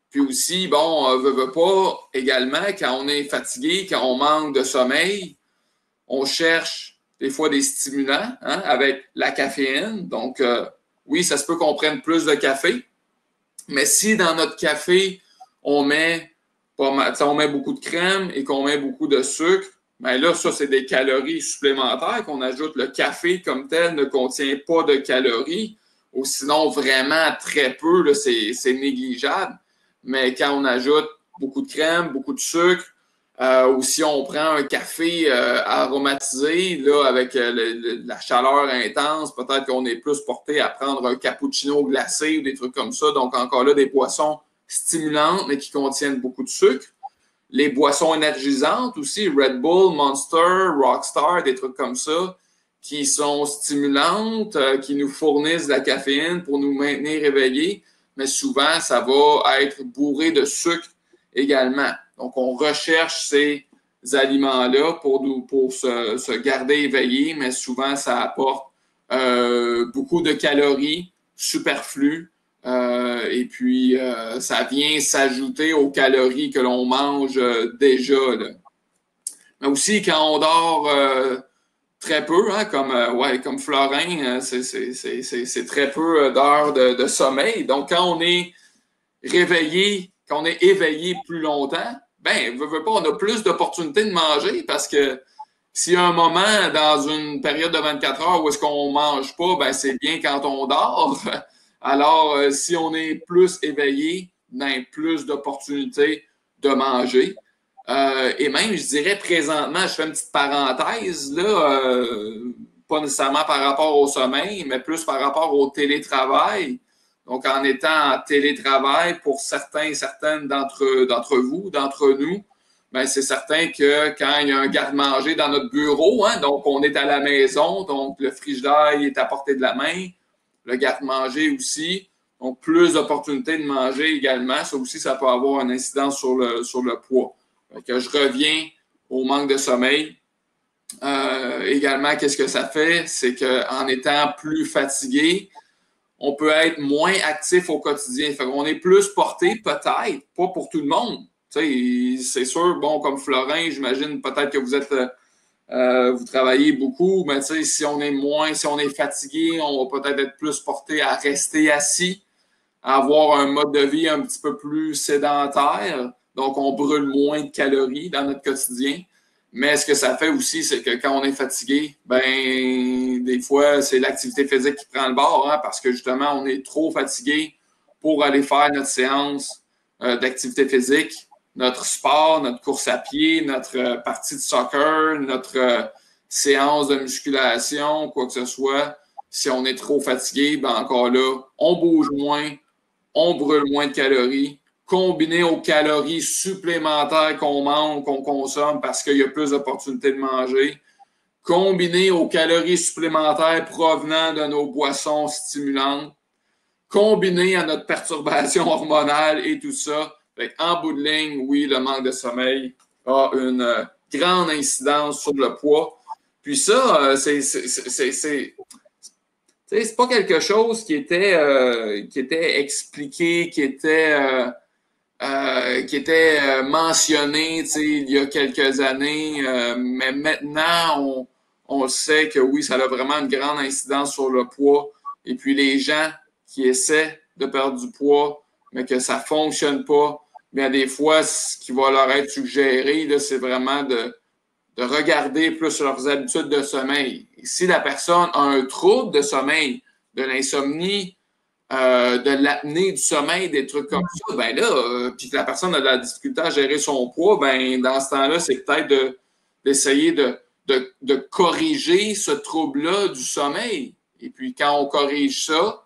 Puis aussi, veut pas également, quand on est fatigué, quand on manque de sommeil, on cherche des fois des stimulants avec la caféine. Donc, oui, ça se peut qu'on prenne plus de café, mais si dans notre café, on met beaucoup de crème et qu'on met beaucoup de sucre, là, ça, c'est des calories supplémentaires qu'on ajoute. Le café comme tel ne contient pas de calories, ou sinon vraiment très peu, là, c'est négligeable. Mais quand on ajoute beaucoup de crème, beaucoup de sucre, ou si on prend un café aromatisé, là, avec la chaleur intense, peut-être qu'on est plus porté à prendre un cappuccino glacé ou des trucs comme ça. Donc, encore là, des boissons stimulantes, mais qui contiennent beaucoup de sucre. Les boissons énergisantes aussi, Red Bull, Monster, Rockstar, des trucs comme ça, qui sont stimulantes, qui nous fournissent de la caféine pour nous maintenir éveillés, mais souvent, ça va être bourré de sucre également. Donc, on recherche ces aliments-là pour se garder éveillés, mais souvent, ça apporte beaucoup de calories superflues. Et puis, ça vient s'ajouter aux calories que l'on mange déjà, là. Mais aussi, quand on dort très peu, comme Florin, c'est très peu d'heures de sommeil. Donc, quand on est réveillé, quand on est éveillé plus longtemps, veut pas, on a plus d'opportunités de manger parce que s'il y a un moment dans une période de 24 heures où est-ce qu'on mange pas, c'est bien quand on dort. Alors, si on est plus éveillé, plus d'opportunités de manger. Et même, je dirais présentement, je fais une petite parenthèse, là, pas nécessairement par rapport au sommeil, mais plus par rapport au télétravail. Donc, en étant en télétravail, pour certaines d'entre vous, d'entre nous, c'est certain que quand il y a un garde-manger dans notre bureau, donc on est à la maison, donc le frigidaire est à portée de la main, le garde-manger aussi, donc plus d'opportunités de manger également. Ça aussi, ça peut avoir une incidence sur le poids. Donc, je reviens au manque de sommeil. Également, qu'est-ce que ça fait? C'est qu'en étant plus fatigué, on peut être moins actif au quotidien. Fait qu'on est plus porté, peut-être, pas pour tout le monde. C'est sûr, comme Florin, j'imagine peut-être que vous êtes vous travaillez beaucoup, mais si on est fatigué, on va peut-être être plus porté à rester assis, à avoir un mode de vie un petit peu plus sédentaire. Donc, on brûle moins de calories dans notre quotidien. Mais ce que ça fait aussi, c'est que quand on est fatigué, des fois, c'est l'activité physique qui prend le bord, parce que justement, on est trop fatigué pour aller faire notre séance d'activité physique, notre sport, notre course à pied, notre partie de soccer, notre séance de musculation, quoi que ce soit. Si on est trop fatigué, ben encore là, on bouge moins, on brûle moins de calories, combiné aux calories supplémentaires qu'on mange, qu'on consomme parce qu'il y a plus d'opportunités de manger, combiné aux calories supplémentaires provenant de nos boissons stimulantes, combiné à notre perturbation hormonale et tout ça. En bout de ligne, oui, le manque de sommeil a une grande incidence sur le poids. Puis ça, c'est pas quelque chose qui était expliqué, qui était mentionné il y a quelques années, mais maintenant, on sait que oui, ça a vraiment une grande incidence sur le poids. Et puis les gens qui essaient de perdre du poids, mais que ça ne fonctionne pas, bien des fois, ce qui va leur être suggéré, là, c'est vraiment de regarder plus leurs habitudes de sommeil. Et si la personne a un trouble de sommeil, de l'insomnie, de l'apnée du sommeil, des trucs comme ça, ben là, puis que la personne a de la difficulté à gérer son poids, ben dans ce temps-là, c'est peut-être d'essayer de corriger ce trouble-là du sommeil. Et puis quand on corrige ça,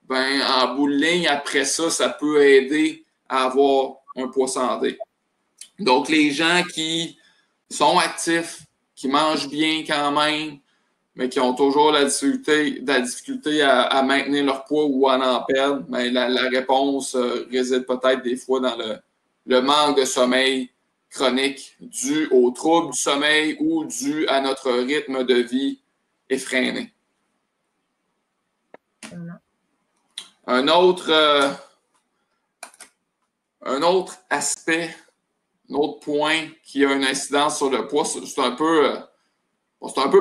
ben en bout de ligne, après ça, ça peut aider à avoir un poids santé. Donc, les gens qui sont actifs, qui mangent bien quand même, mais qui ont toujours la difficulté à maintenir leur poids ou à en perdre, ben la réponse réside peut-être des fois dans le manque de sommeil chronique dû au trouble du sommeil ou dû à notre rythme de vie effréné. Un autre aspect, un autre point qui a une incidence sur le poids, c'est un peu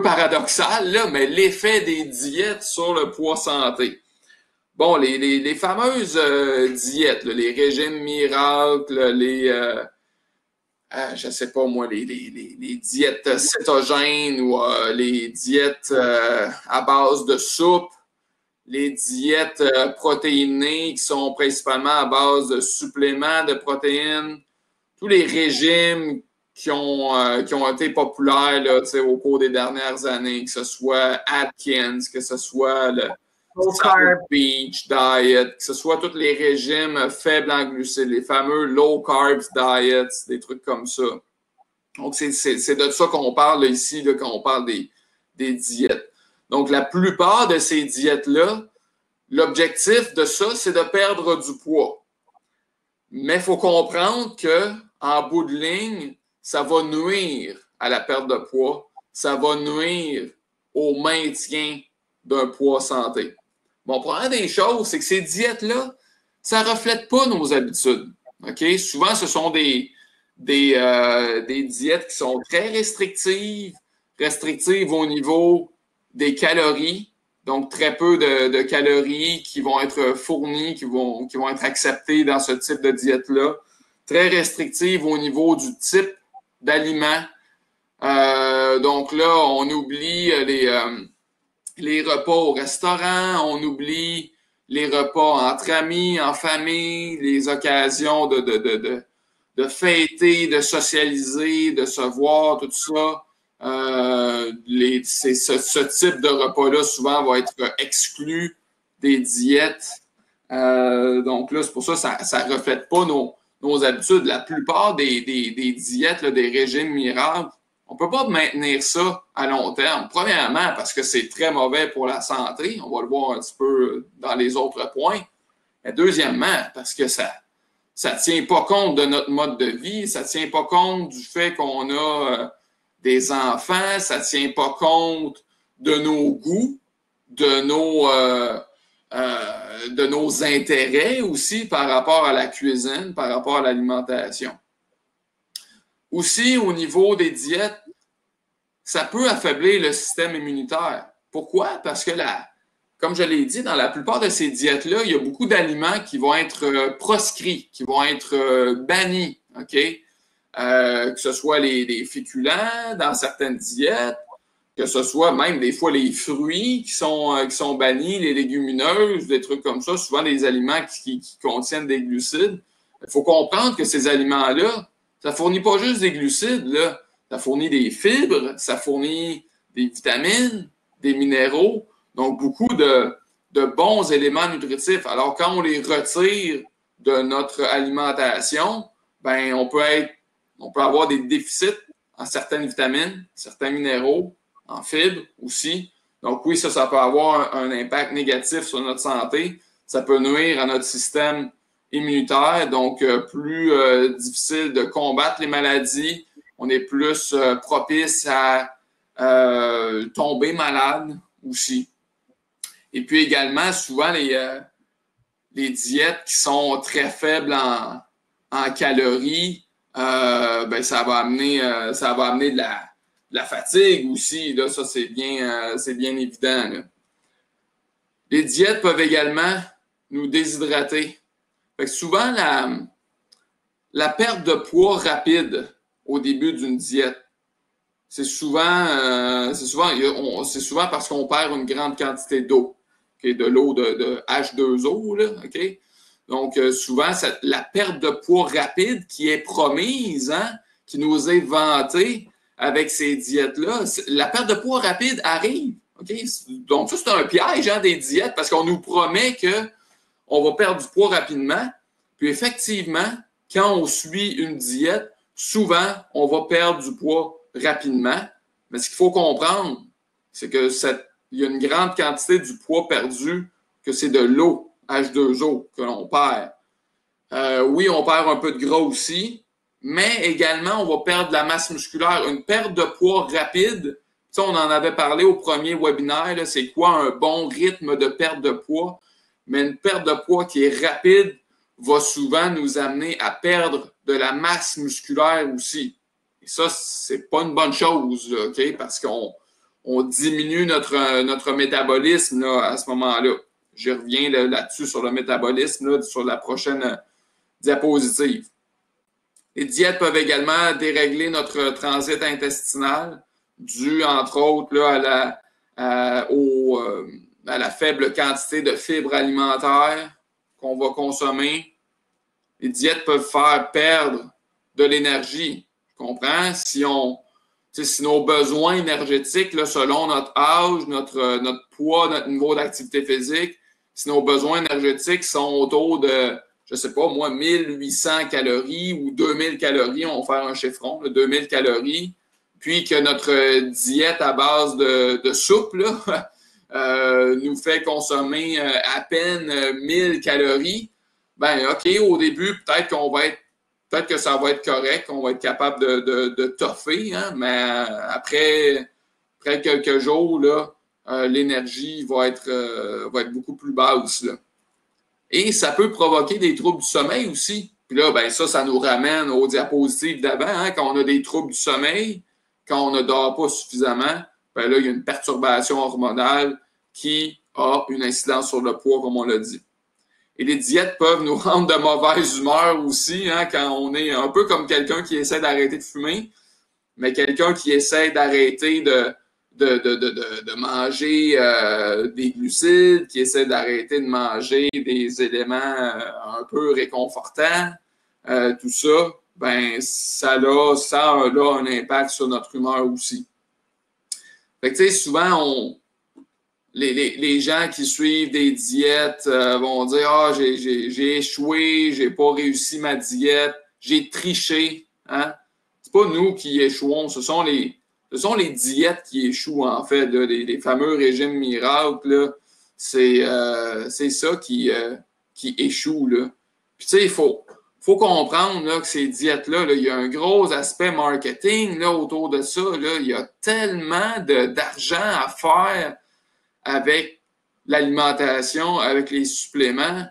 paradoxal, là, mais l'effet des diètes sur le poids santé. Bon, les fameuses diètes, là, les régimes miracles, je sais pas moi, les diètes cétogènes ou les diètes à base de soupe, les diètes protéinées qui sont principalement à base de suppléments de protéines, tous les régimes qui ont été populaires là, au cours des dernières années, que ce soit Atkins, que ce soit le South Beach Diet, que ce soit tous les régimes faibles en glucides, les fameux low carbs diets, des trucs comme ça. Donc, c'est de ça qu'on parle là, ici, là, quand on parle des diètes. Donc, la plupart de ces diètes-là, l'objectif de ça, c'est de perdre du poids. Mais il faut comprendre qu'en bout de ligne, ça va nuire à la perte de poids, ça va nuire au maintien d'un poids santé. Bon, première des choses, c'est que ces diètes-là, ça ne reflète pas nos habitudes. OK? Souvent, ce sont des diètes qui sont très restrictives au niveau des calories, donc très peu de calories qui vont être fournies, qui vont être acceptées dans ce type de diète-là. Très restrictives au niveau du type d'aliments. Donc là, on oublie les repas au restaurant, on oublie les repas entre amis, en famille, les occasions de fêter, de socialiser, de se voir, tout ça. Ce type de repas-là, souvent, va être exclu des diètes. Donc là, c'est pour ça que ça ne reflète pas nos habitudes. La plupart des diètes, là, des régimes miracles, on ne peut pas maintenir ça à long terme. Premièrement, parce que c'est très mauvais pour la santé. On va le voir un petit peu dans les autres points. Mais deuxièmement, parce que ça ne tient pas compte de notre mode de vie, ça ne tient pas compte du fait qu'on a des enfants, ça ne tient pas compte de nos goûts, de nos intérêts aussi par rapport à la cuisine, par rapport à l'alimentation. Aussi, au niveau des diètes, ça peut affaiblir le système immunitaire. Pourquoi? Parce que, comme je l'ai dit, dans la plupart de ces diètes-là, il y a beaucoup d'aliments qui vont être proscrits, qui vont être bannis, OK? Que ce soit les féculents dans certaines diètes, que ce soit même des fois les fruits qui sont bannis, les légumineuses, des trucs comme ça, souvent des aliments qui contiennent des glucides. Il faut comprendre que ces aliments-là, ça ne fournit pas juste des glucides, là. Ça fournit des fibres, ça fournit des vitamines, des minéraux, donc beaucoup de bons éléments nutritifs. Alors, quand on les retire de notre alimentation, ben, on peut avoir des déficits en certaines vitamines, certains minéraux, en fibres aussi. Donc oui, ça peut avoir un impact négatif sur notre santé. Ça peut nuire à notre système immunitaire, donc plus difficile de combattre les maladies. On est plus propice à tomber malade aussi. Et puis également, souvent, les diètes qui sont très faibles en calories, ben, ça va amener de la fatigue aussi. Là, ça, c'est bien évident. Là. Les diètes peuvent également nous déshydrater. Fait que souvent, la perte de poids rapide au début d'une diète, c'est souvent parce qu'on perd une grande quantité d'eau, okay? De l'eau de H2O, là, okay? Donc, souvent, la perte de poids rapide qui est promise, hein, qui nous est vantée avec ces diètes-là, la perte de poids rapide arrive. Okay? Donc, ça, c'est un piège, hein, des diètes, parce qu'on nous promet qu'on va perdre du poids rapidement. Puis, effectivement, quand on suit une diète, souvent, on va perdre du poids rapidement. Mais ce qu'il faut comprendre, c'est que il y a une grande quantité du poids perdu, que c'est de l'eau, H2O, que l'on perd. Oui, on perd un peu de gras aussi, mais également, on va perdre de la masse musculaire. Une perte de poids rapide, on en avait parlé au premier webinaire, c'est quoi un bon rythme de perte de poids? Mais une perte de poids qui est rapide va souvent nous amener à perdre de la masse musculaire aussi. Et ça, c'est pas une bonne chose, là, okay? Parce qu'on diminue notre métabolisme là, à ce moment-là. Je reviens là-dessus sur le métabolisme, là, sur la prochaine diapositive. Les diètes peuvent également dérégler notre transit intestinal, dû, entre autres, là, à la faible quantité de fibres alimentaires qu'on va consommer. Les diètes peuvent faire perdre de l'énergie. Tu comprends? Si nos besoins énergétiques, là, selon notre âge, notre poids, notre niveau d'activité physique, si nos besoins énergétiques sont autour de, je ne sais pas, moi, 1800 calories ou 2000 calories, on va faire un chiffron, là, 2000 calories, puis que notre diète à base de soupe là, nous fait consommer à peine 1000 calories, ben OK, au début, peut-être que ça va être correct, on va être capable de toffer, hein, mais après quelques jours, là, l'énergie va être beaucoup plus basse. Là. Et ça peut provoquer des troubles du sommeil aussi. Puis là, ben ça nous ramène aux diapositives d'avant, hein, quand on a des troubles du sommeil, quand on ne dort pas suffisamment, ben là, il y a une perturbation hormonale qui a une incidence sur le poids, comme on l'a dit. Et les diètes peuvent nous rendre de mauvaise humeur aussi, hein, quand on est un peu comme quelqu'un qui essaie d'arrêter de fumer, mais quelqu'un qui essaie d'arrêter de manger des glucides, qui essaie d'arrêter de manger des éléments un peu réconfortants, tout ça, ben ça a un impact sur notre humeur aussi. Fait que tu sais, souvent, les gens qui suivent des diètes vont dire « Ah, j'ai échoué, j'ai pas réussi ma diète, j'ai triché. » Hein? C'est pas nous qui échouons, ce sont les diètes qui échouent, en fait, là, les fameux régimes miracles. Là, c'est ça qui échoue. Là. Puis, tu sais, il faut comprendre là, que ces diètes-là, là, il y a un gros aspect marketing là, autour de ça. Là. Il y a tellement d'argent à faire avec l'alimentation, avec les suppléments.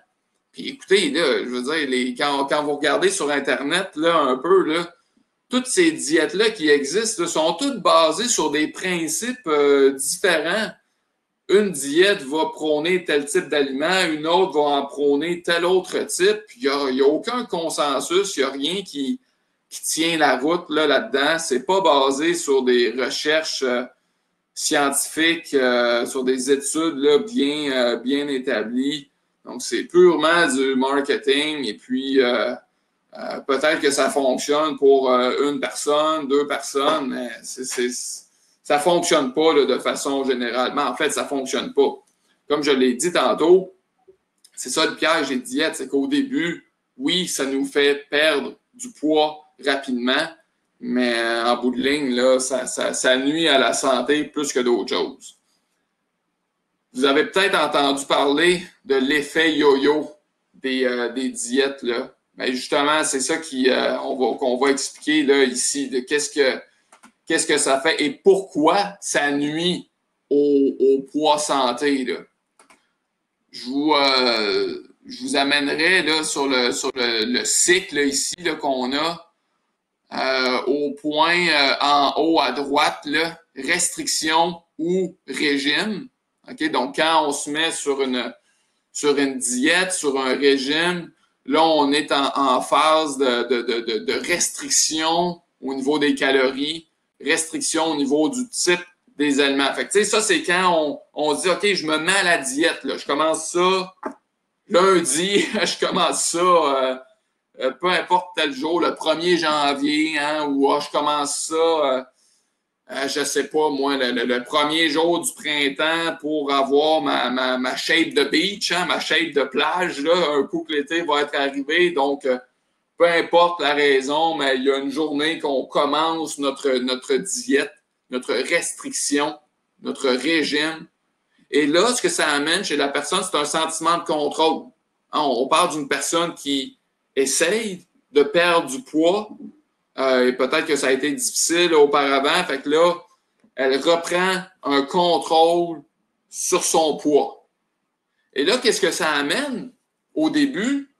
Puis, écoutez, là, je veux dire, quand vous regardez sur Internet là, un peu, là, toutes ces diètes-là qui existent là, sont toutes basées sur des principes différents. Une diète va prôner tel type d'aliment, une autre va en prôner tel autre type. Il n'y a aucun consensus, il n'y a rien qui tient la route là-dedans. C'est pas basé sur des recherches scientifiques, sur des études là, bien établies. Donc, c'est purement du marketing et puis Peut-être que ça fonctionne pour une personne, deux personnes, mais ça ne fonctionne pas là, de façon générale. Mais en fait, ça ne fonctionne pas. Comme je l'ai dit tantôt, c'est ça le piège des diètes, c'est qu'au début, oui, ça nous fait perdre du poids rapidement, mais en bout de ligne, là, ça nuit à la santé plus que d'autres choses. Vous avez peut-être entendu parler de l'effet yo-yo des diètes, là. Mais justement, c'est ça qu'on va expliquer là, ici, de qu'est-ce que ça fait et pourquoi ça nuit au poids santé, là. Je vous amènerai là, sur le cycle ici qu'on a au point en haut à droite, là, restriction ou régime. Okay? Donc, quand on se met sur une diète, sur un régime, là, on est en phase de restriction au niveau des calories, restriction au niveau du type des aliments. Fait que, ça, c'est quand on dit, OK, je me mets à la diète. Là. Je commence ça lundi, je commence ça peu importe tel jour, le 1er janvier, hein, ou je commence ça, je sais pas, moi, le premier jour du printemps pour avoir ma shape de beach, hein, ma shape de plage, là, un coup que l'été va être arrivé. Donc, peu importe la raison, mais il y a une journée qu'on commence notre diète, notre restriction, notre régime. Et là, ce que ça amène chez la personne, c'est un sentiment de contrôle. Hein, on parle d'une personne qui essaye de perdre du poids, et peut-être que ça a été difficile auparavant, fait que là, elle reprend un contrôle sur son poids. Et là, qu'est-ce que ça amène au début?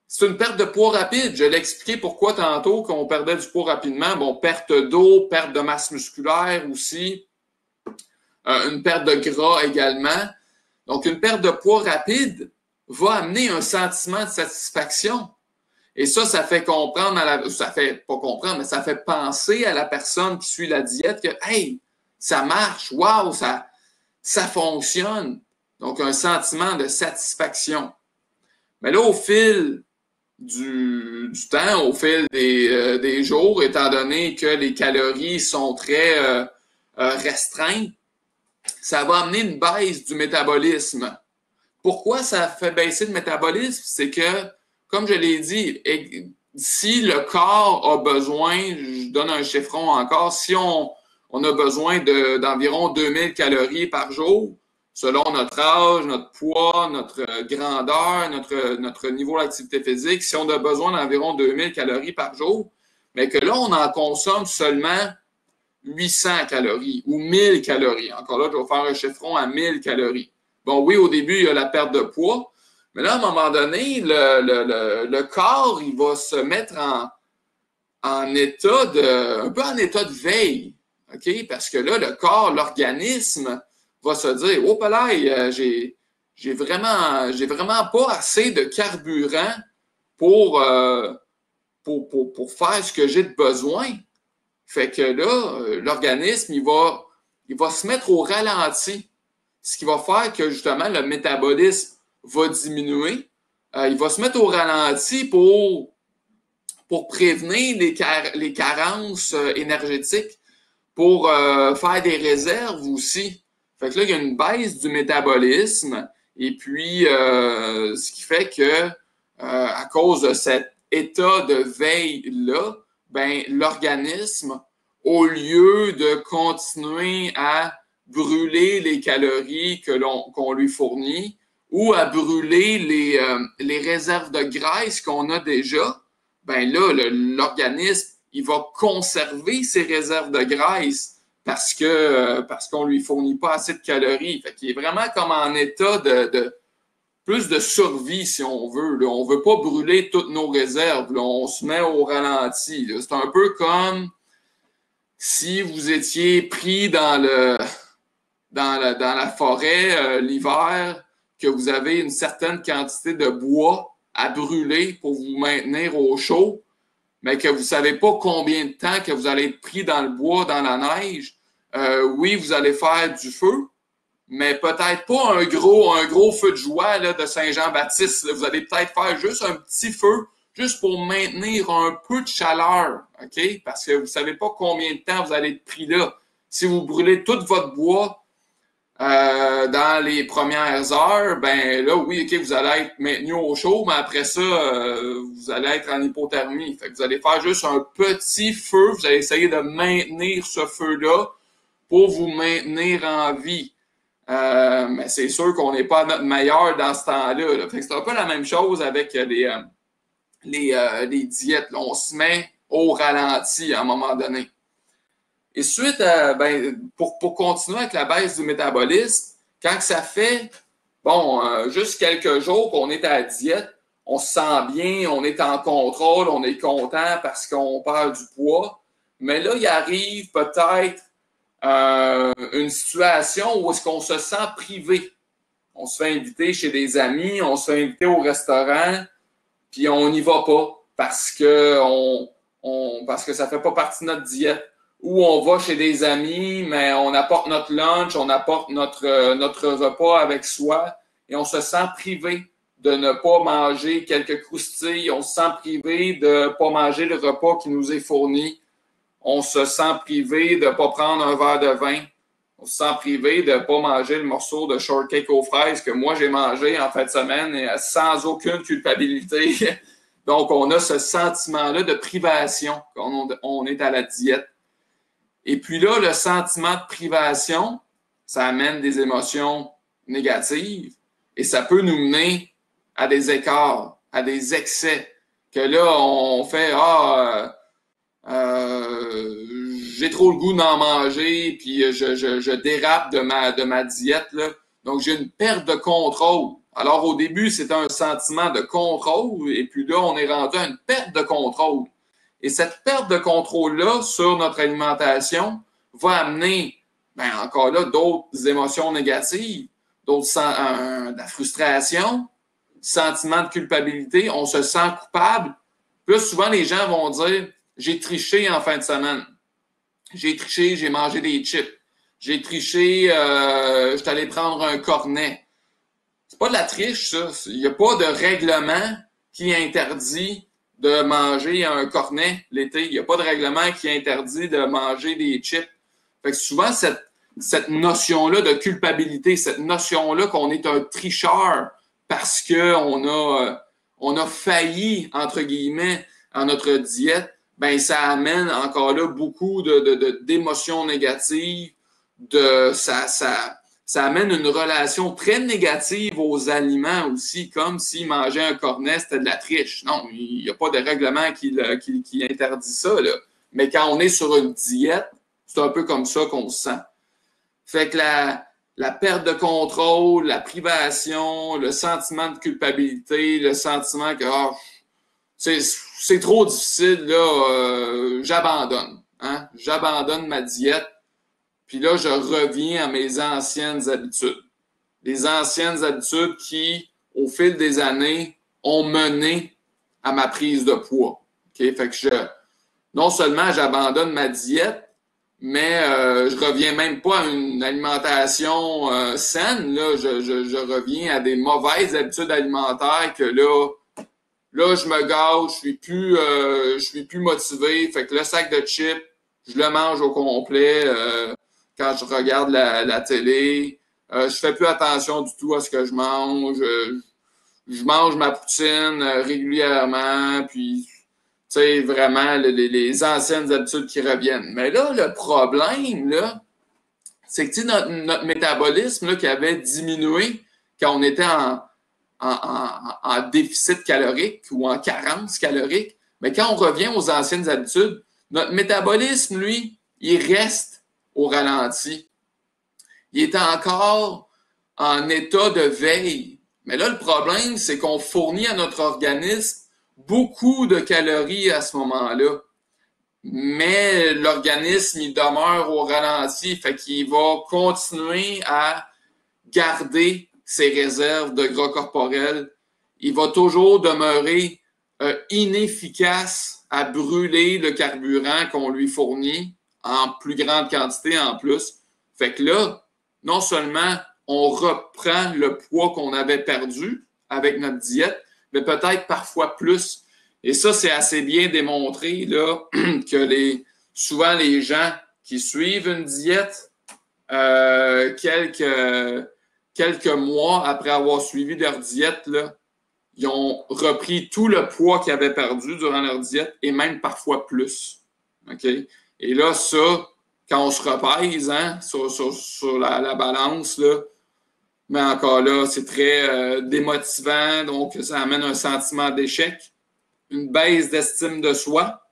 C'est une perte de poids rapide. Je l'ai expliqué pourquoi tantôt qu'on perdait du poids rapidement. Bon, perte d'eau, perte de masse musculaire aussi, une perte de gras également. Donc, une perte de poids rapide va amener un sentiment de satisfaction. Et ça fait comprendre ça fait pas comprendre, mais ça fait penser à la personne qui suit la diète que, hey, ça marche, wow, ça fonctionne. Donc, un sentiment de satisfaction. Mais là, au fil du temps, au fil des jours, étant donné que les calories sont très restreintes, ça va amener une baisse du métabolisme. Pourquoi ça fait baisser le métabolisme? C'est que, comme je l'ai dit, si le corps a besoin, je donne un chiffron encore, si on a besoin d'environ 2000 calories par jour, selon notre âge, notre poids, notre grandeur, notre niveau d'activité physique, si on a besoin d'environ 2000 calories par jour, mais que là, on en consomme seulement 800 calories ou 1000 calories. Encore là, je vais faire un chiffron à 1000 calories. Bon, oui, au début, il y a la perte de poids, mais là, à un moment donné, le corps, il va se mettre un peu en état de veille, OK? Parce que là, le corps, l'organisme va se dire, oh, là, j'ai vraiment pas assez de carburant pour faire ce que j'ai de besoin. Fait que là, l'organisme, il va se mettre au ralenti, ce qui va faire que justement le métabolisme va diminuer. Il va se mettre au ralenti pour prévenir les carences énergétiques, pour faire des réserves aussi. Fait que là, il y a une baisse du métabolisme et puis ce qui fait que à cause de cet état de veille-là, ben, l'organisme, au lieu de continuer à brûler les calories qu'on lui fournit ou à brûler les réserves de graisse qu'on a déjà, ben là, l'organisme, il va conserver ses réserves de graisse parce qu'on lui fournit pas assez de calories. Fait qu'il est vraiment comme en état de plus de survie, si on veut. Là. On veut pas brûler toutes nos réserves. Là. On se met au ralenti. Là. C'est un peu comme si vous étiez pris dans la forêt l'hiver, que vous avez une certaine quantité de bois à brûler pour vous maintenir au chaud, mais que vous ne savez pas combien de temps que vous allez être pris dans le bois, dans la neige. Oui, vous allez faire du feu, mais peut-être pas un gros feu de joie là, de Saint-Jean-Baptiste. Vous allez peut-être faire juste un petit feu, juste pour maintenir un peu de chaleur, OK? Parce que vous ne savez pas combien de temps vous allez être pris là. Si vous brûlez tout votre bois dans les premières heures, ben là, oui, OK, vous allez être maintenu au chaud, mais après ça, vous allez être en hypothermie. Fait que vous allez faire juste un petit feu, vous allez essayer de maintenir ce feu-là pour vous maintenir en vie. Mais c'est sûr qu'on n'est pas à notre meilleur dans ce temps-là. Là. Fait que c'est un peu la même chose avec les diètes. Là. On se met au ralenti à un moment donné. Et suite, pour continuer avec la baisse du métabolisme, quand ça fait juste quelques jours qu'on est à la diète, on se sent bien, on est en contrôle, on est content parce qu'on perd du poids. Mais là, il arrive peut-être une situation où est-ce qu'on se sent privé. On se fait inviter chez des amis, on se fait inviter au restaurant, puis on n'y va pas parce que ça ne fait pas partie de notre diète. Ou on va chez des amis, mais on apporte notre lunch, on apporte notre repas avec soi et on se sent privé de ne pas manger quelques croustilles, on se sent privé de ne pas manger le repas qui nous est fourni, on se sent privé de ne pas prendre un verre de vin, on se sent privé de ne pas manger le morceau de shortcake aux fraises que moi j'ai mangé en fin de semaine et sans aucune culpabilité. Donc, on a ce sentiment-là de privation quand on est à la diète. Et puis là, le sentiment de privation, ça amène des émotions négatives et ça peut nous mener à des écarts, à des excès. Que là, on fait j'ai trop le goût d'en manger, puis je dérape de ma diète. Là. Donc, j'ai une perte de contrôle. Alors, au début, c'était un sentiment de contrôle, et puis là, on est rendu à une perte de contrôle. Et cette perte de contrôle-là sur notre alimentation va amener, encore là, d'autres émotions négatives, de la frustration, sentiment de culpabilité, on se sent coupable. Plus souvent, les gens vont dire « J'ai triché en fin de semaine. J'ai triché, j'ai mangé des chips. J'ai triché, je suis allé prendre un cornet. » C'est pas de la triche, ça. Il n'y a pas de règlement qui interdit de manger un cornet l'été. Il n'y a pas de règlement qui interdit de manger des chips. Fait que souvent, cette notion-là de culpabilité, cette notion-là qu'on est un tricheur parce qu'on a failli, entre guillemets, en notre diète, ça amène encore là beaucoup d'émotions négatives, ça amène une relation très négative aux aliments aussi, comme s'ils mangeaient un cornet, c'était de la triche. Non, il n'y a pas de règlement qui interdit ça. Là. Mais quand on est sur une diète, c'est un peu comme ça qu'on se sent. Fait que la perte de contrôle, la privation, le sentiment de culpabilité, le sentiment que c'est trop difficile, là, j'abandonne. Hein? J'abandonne ma diète. Puis là, je reviens à mes anciennes habitudes. Les anciennes habitudes qui, au fil des années, ont mené à ma prise de poids. Okay? Fait que non seulement j'abandonne ma diète, mais je reviens même pas à une alimentation saine. Là, je reviens à des mauvaises habitudes alimentaires que là, je me gâche, je suis plus motivé. Fait que le sac de chips, je le mange au complet. Quand je regarde la télé, je fais plus attention du tout à ce que je mange. Je mange ma poutine régulièrement, puis tu sais, vraiment les anciennes habitudes qui reviennent. Mais là, le problème, là, c'est que notre métabolisme là, qui avait diminué quand on était en déficit calorique ou en carence calorique, mais quand on revient aux anciennes habitudes, notre métabolisme, lui, il reste au ralenti. Il est encore en état de veille. Mais là, le problème, c'est qu'on fournit à notre organisme beaucoup de calories à ce moment-là. Mais l'organisme, il demeure au ralenti, fait qu'il va continuer à garder ses réserves de gras corporels. Il va toujours demeurer inefficace à brûler le carburant qu'on lui fournit en plus grande quantité en plus. Fait que là, non seulement on reprend le poids qu'on avait perdu avec notre diète, mais peut-être parfois plus. Et ça, c'est assez bien démontré là, que souvent les gens qui suivent une diète, quelques mois après avoir suivi leur diète, là, ils ont repris tout le poids qu'ils avaient perdu durant leur diète et même parfois plus. Okay? Et là, ça, quand on se repèse hein, sur la balance, là, mais encore là, c'est très démotivant, donc ça amène un sentiment d'échec, une baisse d'estime de soi.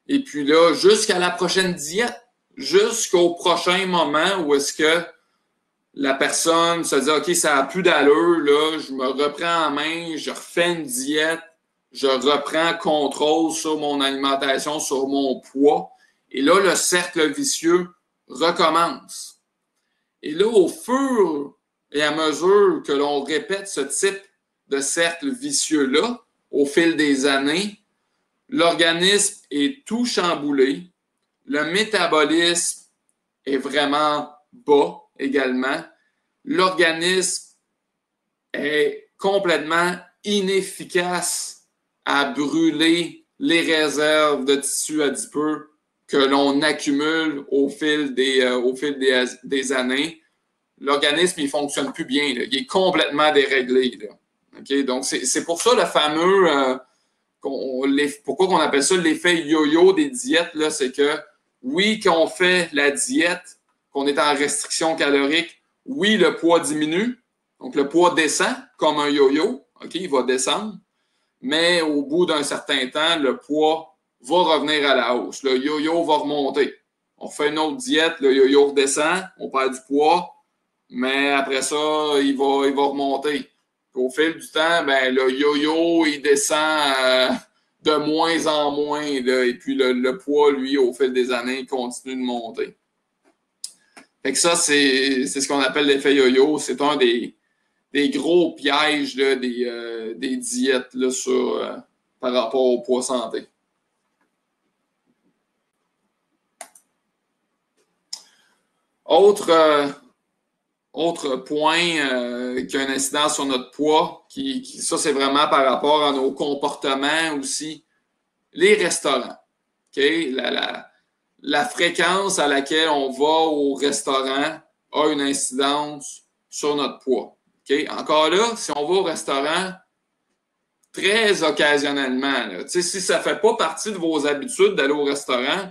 Et puis là, jusqu'à la prochaine diète, jusqu'au prochain moment où est-ce que la personne se dit « OK, ça n'a plus d'allure, là, je me reprends en main, je refais une diète, je reprends contrôle sur mon alimentation, sur mon poids. » Et là, le cercle vicieux recommence. Et là, au fur et à mesure que l'on répète ce type de cercle vicieux-là, au fil des années, l'organisme est tout chamboulé, le métabolisme est vraiment bas également, l'organisme est complètement inefficace à brûler les réserves de tissu adipeux que l'on accumule au fil des années. L'organisme, il ne fonctionne plus bien, là. Il est complètement déréglé. Là. Okay? Donc, c'est pour ça le fameux... pourquoi on appelle ça l'effet yo-yo des diètes, là, c'est que oui, quand on fait la diète, qu'on est en restriction calorique, oui, le poids diminue, donc le poids descend comme un yo-yo, okay, il va descendre, mais au bout d'un certain temps, le poids va revenir à la hausse. Le yo-yo va remonter. On fait une autre diète, le yo-yo redescend, on perd du poids, mais après ça, il va remonter. Au fil du temps, ben, le yo-yo, il descend de moins en moins. Là, et puis le poids, lui, au fil des années, il continue de monter. Fait que ça, c'est ce qu'on appelle l'effet yo-yo. C'est un des gros pièges là, des diètes là, par rapport au poids santé. Autre point qui a une incidence sur notre poids, ça c'est vraiment par rapport à nos comportements aussi, les restaurants. Okay? La fréquence à laquelle on va au restaurant a une incidence sur notre poids. Okay? Encore là, si on va au restaurant très occasionnellement, là, si ça ne fait pas partie de vos habitudes d'aller au restaurant,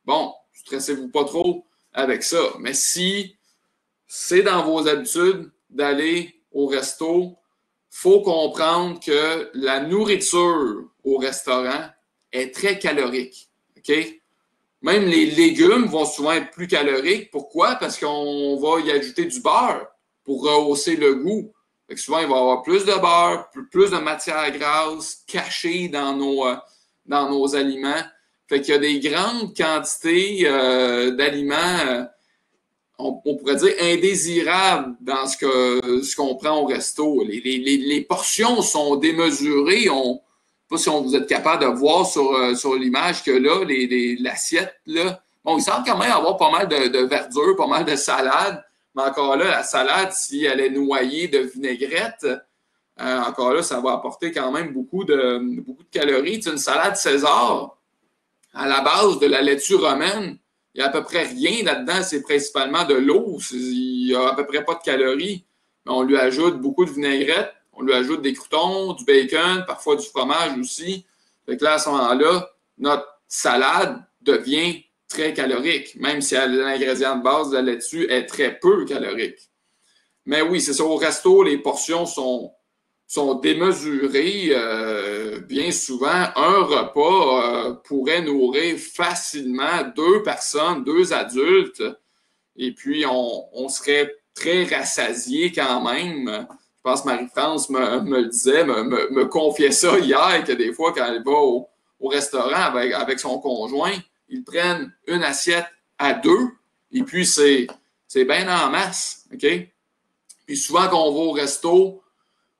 bon, stressez-vous pas trop avec ça. Mais si c'est dans vos habitudes d'aller au resto, il faut comprendre que la nourriture au restaurant est très calorique. Okay? Même les légumes vont souvent être plus caloriques. Pourquoi? Parce qu'on va y ajouter du beurre pour rehausser le goût. Fait que souvent, il va y avoir plus de beurre, plus de matière grasse cachée dans nos aliments. Fait qu'il y a des grandes quantités d'aliments on pourrait dire indésirable dans ce qu'on prend au resto. Les portions sont démesurées. Je ne sais pas si vous êtes capable de voir sur l'image que là, l'assiette, là, bon, il semble quand même avoir pas mal de verdure, pas mal de salade, mais encore là, la salade, si elle est noyée de vinaigrette, encore là, ça va apporter quand même beaucoup de calories. Tu sais, une salade César, à la base de la laitue romaine, il n'y a à peu près rien là-dedans, c'est principalement de l'eau. Il n'y a à peu près pas de calories. Mais on lui ajoute beaucoup de vinaigrette, on lui ajoute des croûtons, du bacon, parfois du fromage aussi. Fait que là, à ce moment-là, notre salade devient très calorique, même si l'ingrédient de base de la laitue est très peu calorique. Mais oui, c'est ça, au resto, les portions sont démesurées. Bien souvent, un repas pourrait nourrir facilement 2 personnes, 2 adultes, et puis on serait très rassasié quand même. Je pense que Marie-France me le disait, me confiait ça hier, que des fois, quand elle va au restaurant avec son conjoint, ils prennent une assiette à 2, et puis c'est bien en masse. Okay? Puis souvent, quand on va au resto,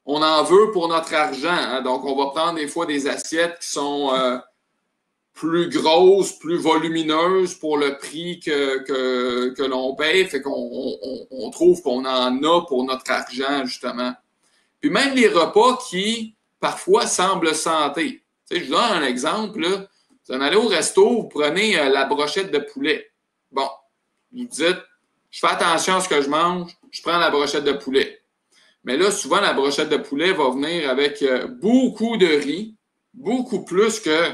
on en veut pour notre argent. Hein? Donc, on va prendre des fois des assiettes qui sont plus grosses, plus volumineuses pour le prix que l'on paye. Fait qu'on trouve qu'on en a pour notre argent, justement. Puis même les repas qui, parfois semble santé. Tu sais, je vous donne un exemple. Là. Vous en allez au resto, vous prenez la brochette de poulet. Bon, vous dites, je fais attention à ce que je mange, je prends la brochette de poulet. Mais là, souvent, la brochette de poulet va venir avec beaucoup de riz, beaucoup plus que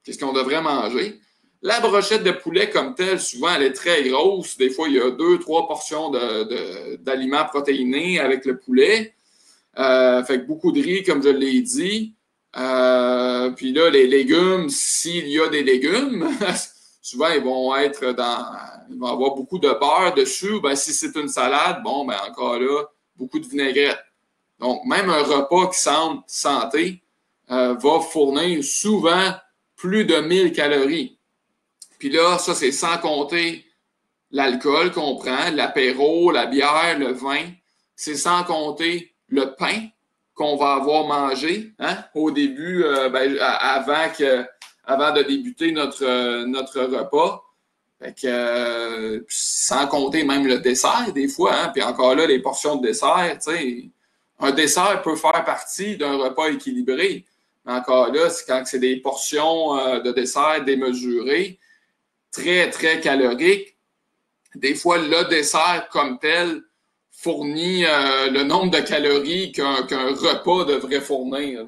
ce qu'on devrait manger. La brochette de poulet comme telle, souvent, elle est très grosse. Des fois, il y a 2-3 portions d'aliments protéinés avec le poulet. Fait que beaucoup de riz, comme je l'ai dit. Puis là, les légumes, s'il y a des légumes, souvent, ils vont avoir beaucoup de beurre dessus. Ben, si c'est une salade, bon, ben encore là, beaucoup de vinaigrette. Donc, même un repas qui semble santé va fournir souvent plus de 1000 calories. Puis là, ça, c'est sans compter l'alcool qu'on prend, l'apéro, la bière, le vin. C'est sans compter le pain qu'on va avoir mangé au début, avant de débuter notre repas. Fait que, sans compter même le dessert, des fois. Puis encore là, les portions de dessert, tu sais. Un dessert peut faire partie d'un repas équilibré. Mais encore là, c'est quand c'est des portions de dessert démesurées, très, très caloriques. Des fois, le dessert comme tel fournit le nombre de calories qu'un repas devrait fournir.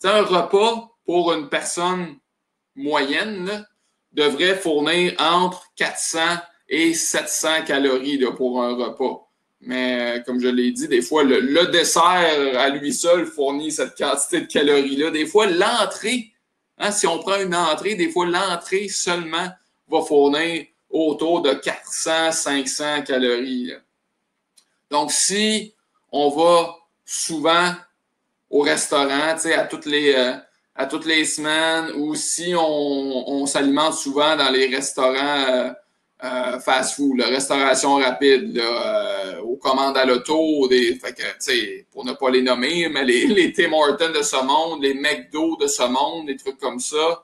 Un repas pour une personne moyenne là, devrait fournir entre 400 et 700 calories là, pour un repas. Mais comme je l'ai dit, des fois, le dessert à lui seul fournit cette quantité de calories-là. Des fois, l'entrée, si on prend une entrée, des fois, l'entrée seulement va fournir autour de 400-500 calories. Là. Donc, si on va souvent au restaurant, à toutes les semaines, ou si on s'alimente souvent dans les restaurants fast-food, restauration rapide, aux commandes à l'auto, pour ne pas les nommer, mais les Tim Hortons de ce monde, les McDo de ce monde, des trucs comme ça,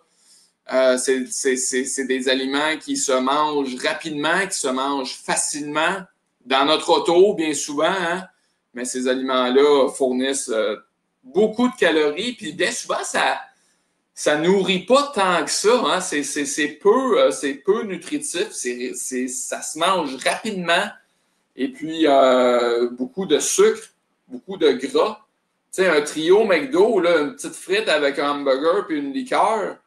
c'est des aliments qui se mangent rapidement, qui se mangent facilement, dans notre auto, bien souvent, mais ces aliments-là fournissent beaucoup de calories, puis bien souvent, ça nourrit pas tant que ça. C'est peu nutritif, ça se mange rapidement, et puis beaucoup de sucre, beaucoup de gras. Tu sais, un trio McDo, là, une petite frite avec un hamburger puis une liqueur,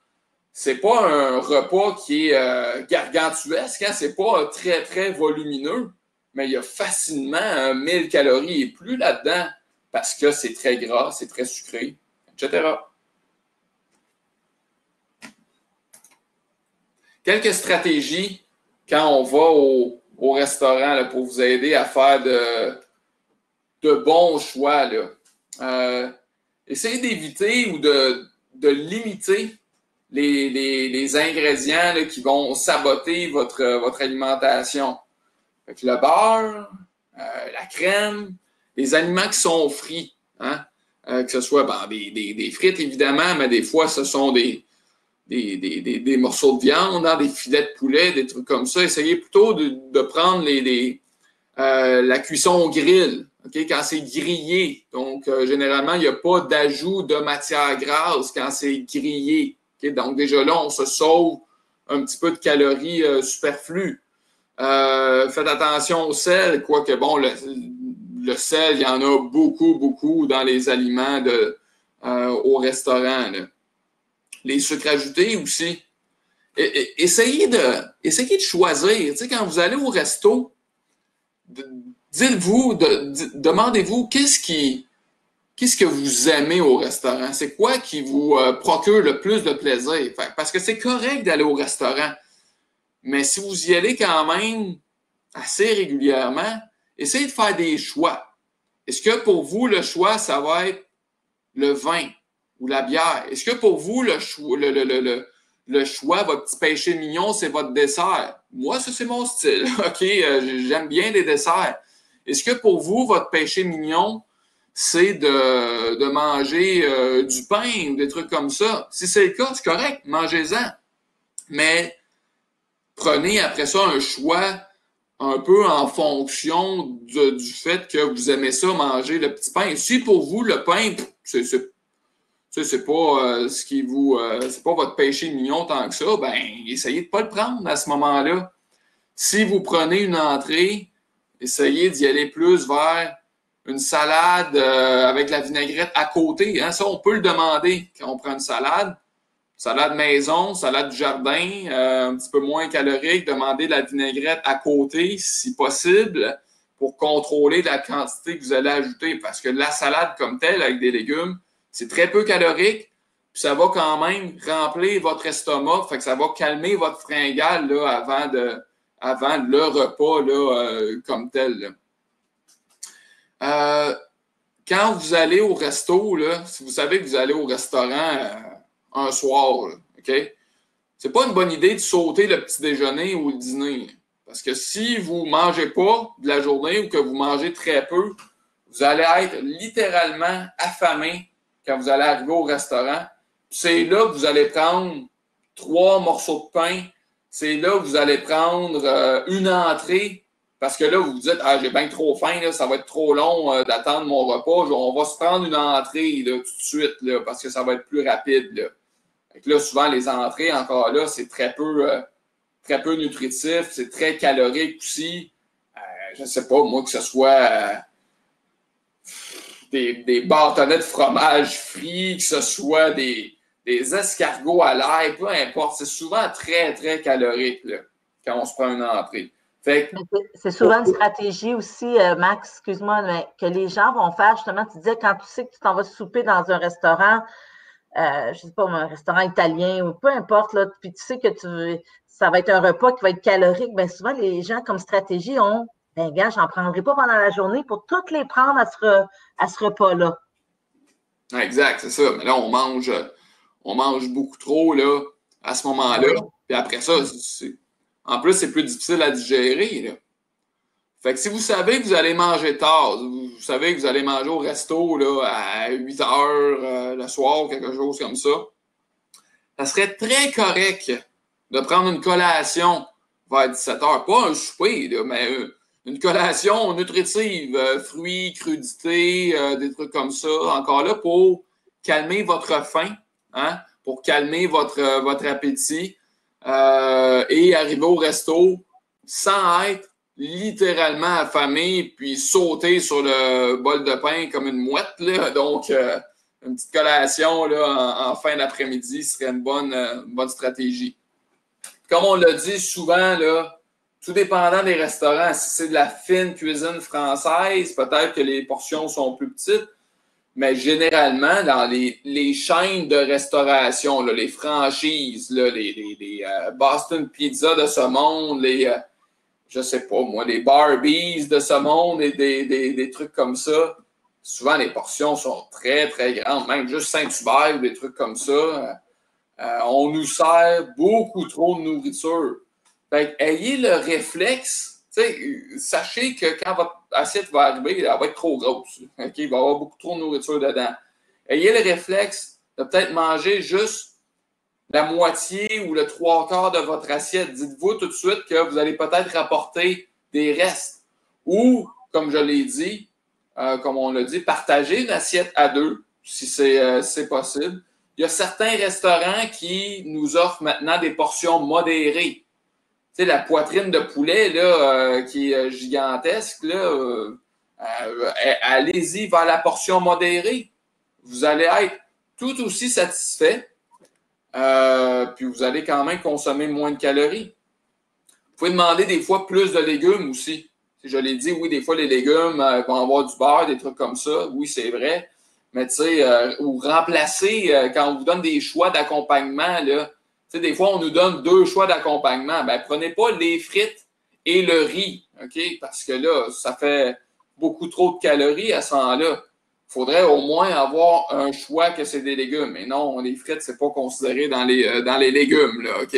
c'est pas un repas qui est gargantuesque, c'est pas très, très volumineux, mais il y a facilement 1000 calories et plus là-dedans parce que c'est très gras, c'est très sucré, etc. Quelques stratégies quand on va au restaurant là, pour vous aider à faire de bons choix. Essayez d'éviter ou de limiter les ingrédients là, qui vont saboter votre alimentation. Fait que le beurre, la crème, les aliments qui sont frits, que ce soit des frites évidemment, mais des fois ce sont des morceaux de viande, des filets de poulet, des trucs comme ça. Essayez plutôt de prendre la cuisson au grill, quand c'est grillé. Donc, généralement, il n'y a pas d'ajout de matière grasse quand c'est grillé. Donc, déjà là, on se sauve un petit peu de calories superflues. Faites attention au sel, quoique, bon, le sel, il y en a beaucoup, beaucoup dans les aliments au restaurant. Là. Les sucres ajoutés aussi. Essayez de choisir. Tu sais, quand vous allez au resto, dites-vous, demandez-vous qu'est-ce que vous aimez au restaurant? C'est quoi qui vous procure le plus de plaisir? Parce que c'est correct d'aller au restaurant, mais si vous y allez quand même assez régulièrement, essayez de faire des choix. Est-ce que pour vous, le choix, ça va être le vin ou la bière? Est-ce que pour vous, le choix, votre petit péché mignon, c'est votre dessert? Moi, ça, c'est mon style. J'aime bien les desserts. Est-ce que pour vous, votre péché mignon, c'est de manger du pain ou des trucs comme ça? Si c'est le cas, c'est correct, mangez-en. Mais prenez après ça un choix un peu en fonction du fait que vous aimez ça, manger le petit pain. Si pour vous, le pain, c'est sais, c'est pas c'est pas votre péché mignon tant que ça, ben, essayez de ne pas le prendre à ce moment-là. Si vous prenez une entrée, essayez d'y aller plus vers une salade avec la vinaigrette à côté. Hein? Ça, on peut le demander quand on prend une salade. Salade maison, salade du jardin, un petit peu moins calorique. Demandez de la vinaigrette à côté, si possible, pour contrôler la quantité que vous allez ajouter. Parce que la salade comme telle, avec des légumes, c'est très peu calorique. Puis ça va quand même remplir votre estomac. Fait que ça va calmer votre fringale là, avant le repas là, comme tel. Quand vous allez au resto, là, si vous savez que vous allez au restaurant un soir, là, OK? C'est pas une bonne idée de sauter le petit déjeuner ou le dîner. Parce que si vous ne mangez pas de la journée ou que vous mangez très peu, vous allez être littéralement affamé quand vous allez arriver au restaurant. C'est là que vous allez prendre 3 morceaux de pain. C'est là que vous allez prendre une entrée. Parce que là, vous vous dites, ah, j'ai bien trop faim, là, ça va être trop long d'attendre mon repas. On va se prendre une entrée là, tout de suite là, parce que ça va être plus rapide. Là. Là, souvent, les entrées, encore là, c'est très peu nutritif, c'est très calorique aussi. Je ne sais pas, moi, que ce soit des bâtonnets de fromage frit, que ce soit des escargots à l'ail, peu importe. C'est souvent très, très calorique là, quand on se prend une entrée. C'est souvent une stratégie aussi, Max, excuse-moi, mais que les gens vont faire, justement, tu disais, quand tu sais que tu t'en vas souper dans un restaurant, je ne sais pas, un restaurant italien ou peu importe, là, puis tu sais que ça va être un repas qui va être calorique, bien souvent, les gens, comme stratégie, ont, ben gars, j'en prendrai pas pendant la journée pour toutes les prendre à ce repas-là. Exact, c'est ça. Mais là, on mange beaucoup trop, là, à ce moment-là. Puis après ça, en plus, c'est plus difficile à digérer, là. Fait que si vous savez que vous allez manger tard, vous savez que vous allez manger au resto là, à 8 heures le soir, quelque chose comme ça serait très correct de prendre une collation vers 17 heures. Pas un souper, là, mais une collation nutritive, fruits, crudités, des trucs comme ça. Encore là, pour calmer votre faim, hein, pour calmer votre appétit et arriver au resto sans être littéralement affamé puis sauter sur le bol de pain comme une mouette. Là. Donc, une petite collation là, en fin d'après-midi serait une bonne stratégie. Comme on l'a dit souvent, là, tout dépendant des restaurants, si c'est de la fine cuisine française, peut-être que les portions sont plus petites, mais généralement, dans les chaînes de restauration, là, les franchises, là, les Boston Pizza de ce monde, je sais pas, moi, les Barbies de ce monde et des trucs comme ça. Souvent, les portions sont très, très grandes, même juste Saint-Hubert ou des trucs comme ça. On nous sert beaucoup trop de nourriture. Fait ayez le réflexe, sachez que quand votre assiette va arriver, elle va être trop grosse. Okay? Il va y avoir beaucoup trop de nourriture dedans. Ayez le réflexe de peut-être manger juste la moitié ou le 3/4 de votre assiette. Dites-vous tout de suite que vous allez peut-être rapporter des restes. Ou, comme je l'ai dit, comme on l'a dit, partager une assiette à 2, si c'est possible. Il y a certains restaurants qui nous offrent maintenant des portions modérées. Tu sais, la poitrine de poulet là, qui est gigantesque, là, allez-y vers la portion modérée. Vous allez être tout aussi satisfait. Puis vous allez quand même consommer moins de calories. Vous pouvez demander des fois plus de légumes aussi. Si je l'ai dit, oui, des fois les légumes vont avoir du beurre, des trucs comme ça. Oui, c'est vrai. Mais tu sais, ou remplacer, quand on vous donne des choix d'accompagnement, là, tu sais, des fois on nous donne 2 choix d'accompagnement. Ben, prenez pas les frites et le riz, OK? Parce que là, ça fait beaucoup trop de calories à ce moment-là. Il faudrait au moins avoir un choix que c'est des légumes. Mais non, les frites, c'est pas considéré dans les légumes, là, OK?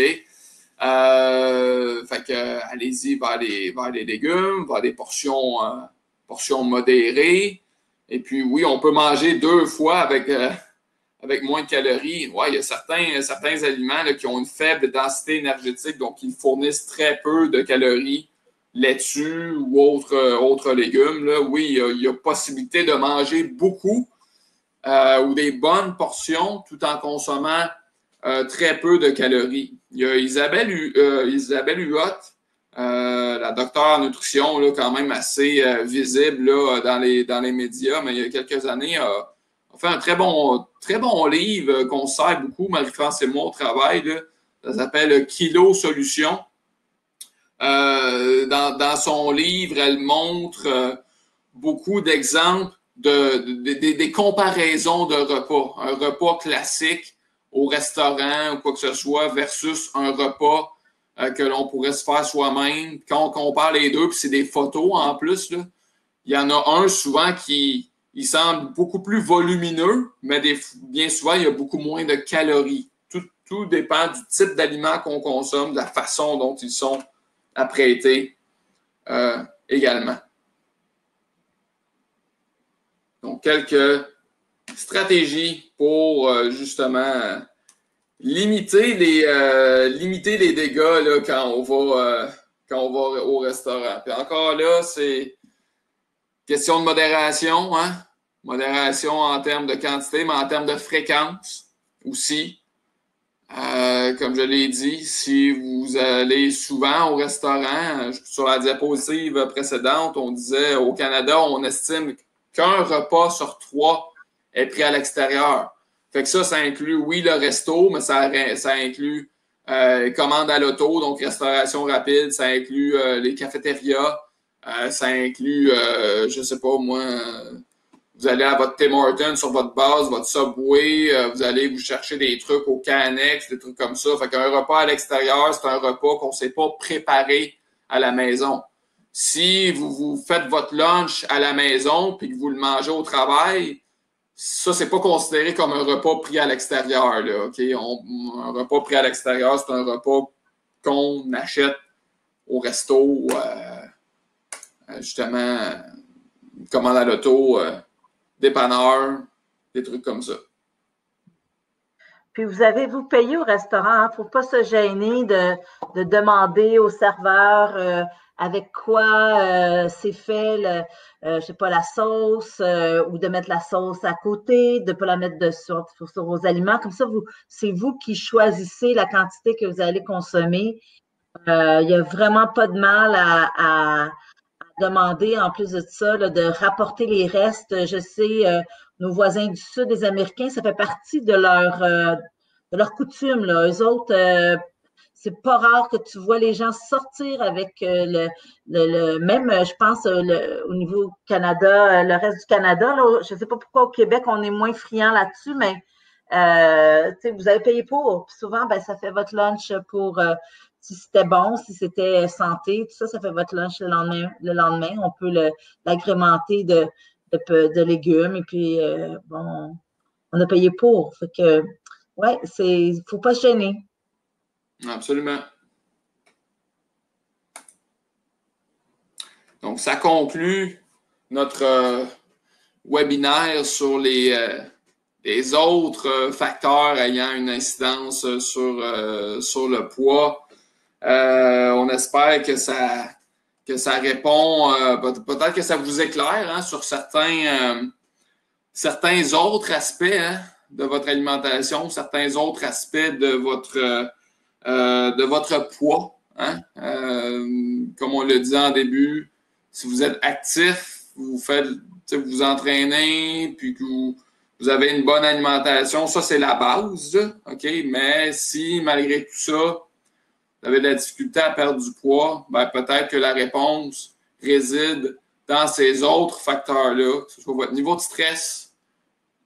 Fait que allez-y vers les légumes, vers des portions modérées. Et puis oui, on peut manger 2 fois avec moins de calories. Ouais, il y a certains aliments là, qui ont une faible densité énergétique, donc ils fournissent très peu de calories. Laitue ou autres légumes. Là. Oui, il y a possibilité de manger beaucoup ou des bonnes portions tout en consommant très peu de calories. Il y a Isabelle Huot, la docteure en nutrition, là, quand même assez visible là, dans les médias, mais il y a quelques années, a fait un très bon livre qu'on sert beaucoup, Marie-France et moi, au travail. Là. Ça s'appelle Kilo Solutions. Dans son livre, elle montre beaucoup d'exemples des comparaisons de repas. Un repas classique au restaurant ou quoi que ce soit versus un repas que l'on pourrait se faire soi-même. Quand on compare les deux, puis c'est des photos en plus, là, il y en a un souvent qui il semble beaucoup plus volumineux, mais bien souvent, il y a beaucoup moins de calories. Tout dépend du type d'aliments qu'on consomme, de la façon dont ils sont apprêtés également. Donc, quelques stratégies pour justement limiter les dégâts là, quand on va au restaurant. Puis encore là, c'est question de modération, hein? Modération en termes de quantité, mais en termes de fréquence aussi. Comme je l'ai dit, si vous allez souvent au restaurant, sur la diapositive précédente, on disait au Canada, on estime qu'un repas sur 3 est pris à l'extérieur. Fait que ça inclut, oui, le resto, mais ça inclut commande à l'auto, donc restauration rapide, ça inclut les cafétérias, ça inclut, je sais pas moi, vous allez à votre Tim Hortons sur votre base, votre Subway, vous allez vous chercher des trucs au Canex, des trucs comme ça. Fait qu'un repas à l'extérieur, c'est un repas qu'on ne sait pas préparer à la maison. Si vous faites votre lunch à la maison puis que vous le mangez au travail, ça, c'est pas considéré comme un repas pris à l'extérieur, là, OK? Un repas pris à l'extérieur, c'est un repas qu'on achète au resto, justement, commande à l'auto, dépanneur, des trucs comme ça. Puis vous payez au restaurant, il ne faut pas se gêner de demander au serveur avec quoi c'est fait, je sais pas, la sauce, ou de mettre la sauce à côté, de ne pas la mettre sur vos aliments. Comme ça, c'est vous qui choisissez la quantité que vous allez consommer. Il n'y a vraiment pas de mal à demander, en plus de ça, là, de rapporter les restes. Je sais, nos voisins du Sud, les Américains, ça fait partie de leur coutume. Là. Eux autres, c'est pas rare que tu vois les gens sortir avec même, je pense, au niveau Canada, le reste du Canada. Là, je ne sais pas pourquoi au Québec, on est moins friand là-dessus, mais vous avez payé pour. Puis souvent, ben, ça fait votre lunch pour si c'était bon, si c'était santé, tout ça, ça fait votre lunch le lendemain. On peut l'agrémenter de légumes et puis bon, on a payé pour. Fait que ouais, faut pas se gêner. Absolument. Donc, ça conclut notre webinaire sur les autres facteurs ayant une incidence sur le poids. On espère que ça répond, peut-être que ça vous éclaire hein, sur certains autres aspects hein, de votre alimentation, certains autres aspects de votre poids. Hein? Comme on l'a dit en début, si vous êtes actif, vous vous entraînez, puis que vous avez une bonne alimentation, ça c'est la base, là, OK? Mais si malgré tout ça, vous avez de la difficulté à perdre du poids, ben, peut-être que la réponse réside dans ces autres facteurs-là, que ce soit votre niveau de stress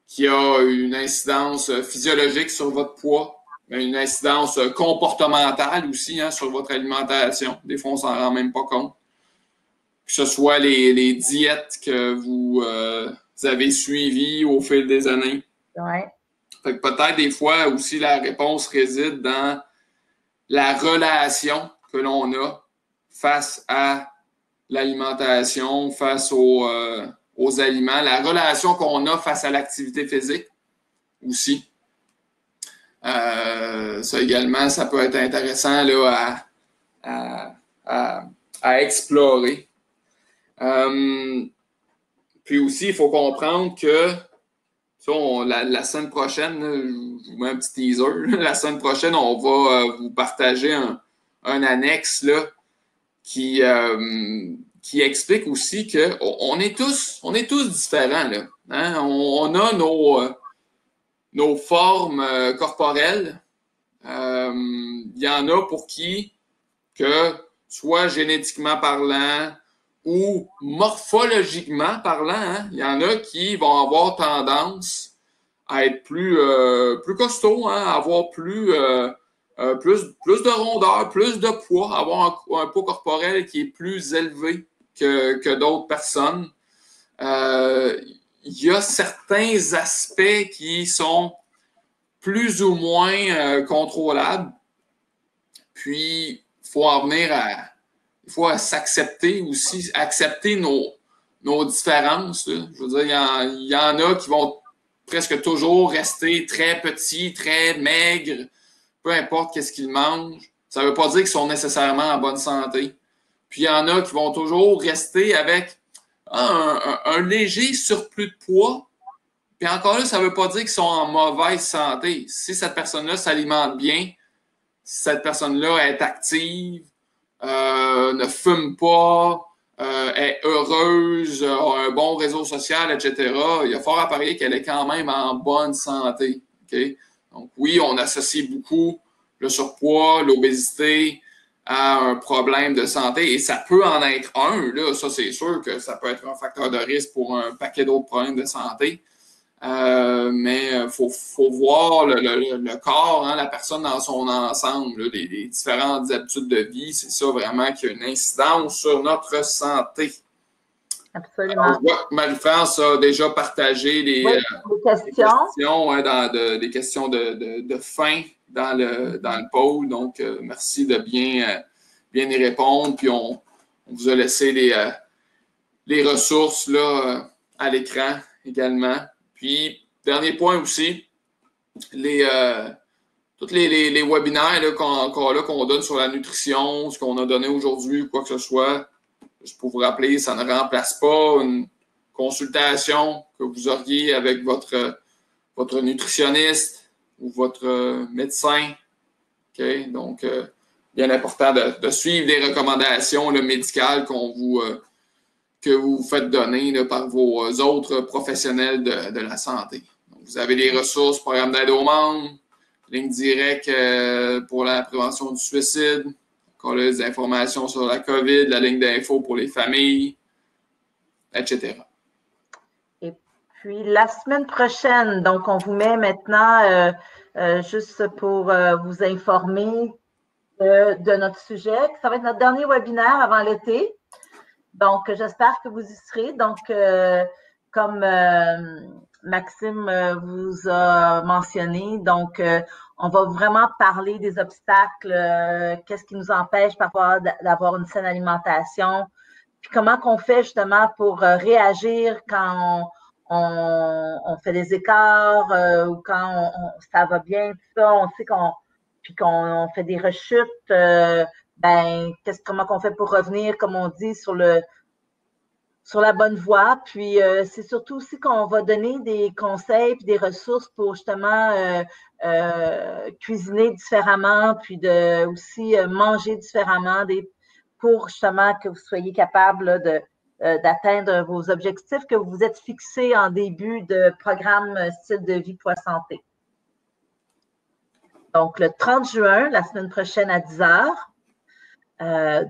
qui a une incidence physiologique sur votre poids, une incidence comportementale aussi hein, sur votre alimentation. Des fois, on s'en rend même pas compte. Que ce soit les diètes que vous avez suivies au fil des années. Ouais. Fait que peut-être des fois aussi la réponse réside dans la relation que l'on a face à l'alimentation, face aux aliments, la relation qu'on a face à l'activité physique aussi. Ça également, ça peut être intéressant là, à explorer. Puis aussi, il faut comprendre que Ça, la semaine prochaine, là, je vous mets un petit teaser. La semaine prochaine, on va vous partager un annexe là, qui explique aussi qu'on est tous différents. Là, hein? On a nos formes corporelles. Il y en a pour qui, que soit génétiquement parlant ou morphologiquement parlant, hein, il y en a qui vont avoir tendance à être plus costaud, hein, à avoir plus de rondeur, plus de poids, avoir un poids corporel qui est plus élevé que d'autres personnes. Il y a certains aspects qui sont plus ou moins contrôlables. Puis, il faut en venir il faut s'accepter aussi, accepter nos différences. Là. Je veux dire, il y en a qui vont presque toujours rester très petits, très maigres, peu importe qu'est-ce qu'ils mangent. Ça ne veut pas dire qu'ils sont nécessairement en bonne santé. Puis il y en a qui vont toujours rester avec un léger surplus de poids. Puis encore là, ça ne veut pas dire qu'ils sont en mauvaise santé. Si cette personne-là s'alimente bien, si cette personne-là est active, ne fume pas, est heureuse, a un bon réseau social, etc., il y a fort à parier qu'elle est quand même en bonne santé. Okay? Donc oui, on associe beaucoup le surpoids, l'obésité à un problème de santé, et ça peut en être un, là, ça c'est sûr que ça peut être un facteur de risque pour un paquet d'autres problèmes de santé. Mais il faut voir le corps, hein, la personne dans son ensemble, là, les différentes habitudes de vie, c'est ça vraiment qui a une incidence sur notre santé. Absolument. Alors, je vois que Marie-France a déjà partagé les questions hein, des questions de fin dans le pôle. Donc, merci de bien y répondre. Puis, on vous a laissé les ressources là, à l'écran également. Puis, dernier point aussi, tous les webinaires là, qu'on donne sur la nutrition, ce qu'on a donné aujourd'hui, quoi que ce soit, juste pour vous rappeler, ça ne remplace pas une consultation que vous auriez avec votre nutritionniste ou votre médecin. Okay? Donc, bien important de suivre les recommandations là, médicales que vous faites donner là, par vos autres professionnels de la santé. Donc, vous avez les ressources, programme d'aide aux membres, ligne directe pour la prévention du suicide, encore là, des informations sur la COVID, la ligne d'info pour les familles, etc. Et puis, la semaine prochaine, donc, on vous met maintenant, juste pour vous informer de notre sujet, ça va être notre dernier webinaire avant l'été. Donc, j'espère que vous y serez. Donc, comme Maxime vous a mentionné, donc, on va vraiment parler des obstacles, qu'est-ce qui nous empêche parfois d'avoir une saine alimentation, puis comment qu'on fait justement pour réagir quand on fait des écarts ou quand ça va bien, tout ça, on sait qu'on fait des rechutes. Ben, comment qu'on fait pour revenir, comme on dit, sur la bonne voie. Puis c'est surtout aussi qu'on va donner des conseils puis des ressources pour justement cuisiner différemment, puis aussi manger différemment, pour justement que vous soyez capable là, d'atteindre vos objectifs que vous vous êtes fixés en début de programme style de vie poids santé. Donc, le 30 juin, la semaine prochaine à 10 heures.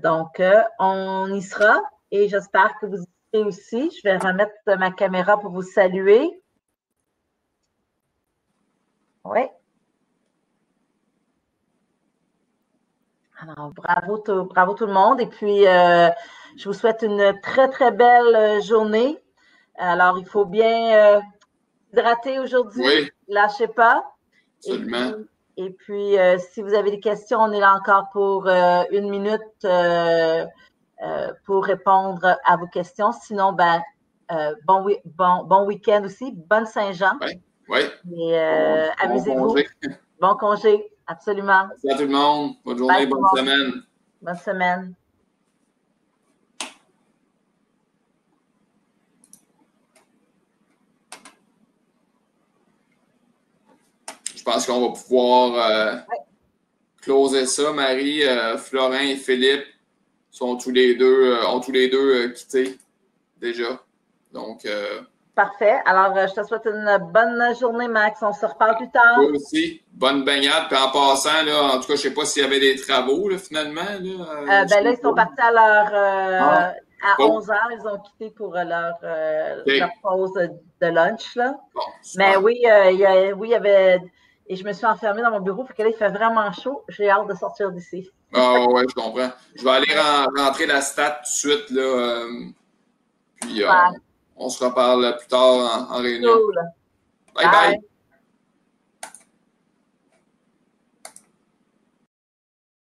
Donc, on y sera et j'espère que vous y serez aussi. Je vais remettre ma caméra pour vous saluer. Oui. Alors, bravo tout le monde. Et puis, je vous souhaite une très, très belle journée. Alors, il faut bien hydrater aujourd'hui. Oui. Lâchez pas. Absolument. Et puis, si vous avez des questions, on est là encore pour 1 minute pour répondre à vos questions. Sinon, ben, bon week-end aussi. Bonne Saint-Jean. Oui. Oui. Et amusez-vous. Bon congé, absolument. Merci à tout le monde. Bonne journée, bonne semaine. Bonne semaine. je pense qu'on va pouvoir closer ça. Marie, Florin et Philippe sont ont tous les deux quitté déjà. Donc, parfait. Alors, je te souhaite une bonne journée, Max. On se reparle plus tard. toi aussi, bonne baignade. Puis en passant, là, en tout cas, je ne sais pas s'il y avait des travaux là, finalement. Là, là, ils sont partis à à Oh. 11 h. Ils ont quitté pour leur Okay. pause de lunch. Là. Bon, mais oui, il y avait. Et je me suis enfermée dans mon bureau. Fait que là, il fait vraiment chaud. J'ai hâte de sortir d'ici. Ah ouais, je comprends. Je vais aller rentrer la stat tout de suite. Là, puis on se reparle plus tard en réunion. Cool. Bye bye.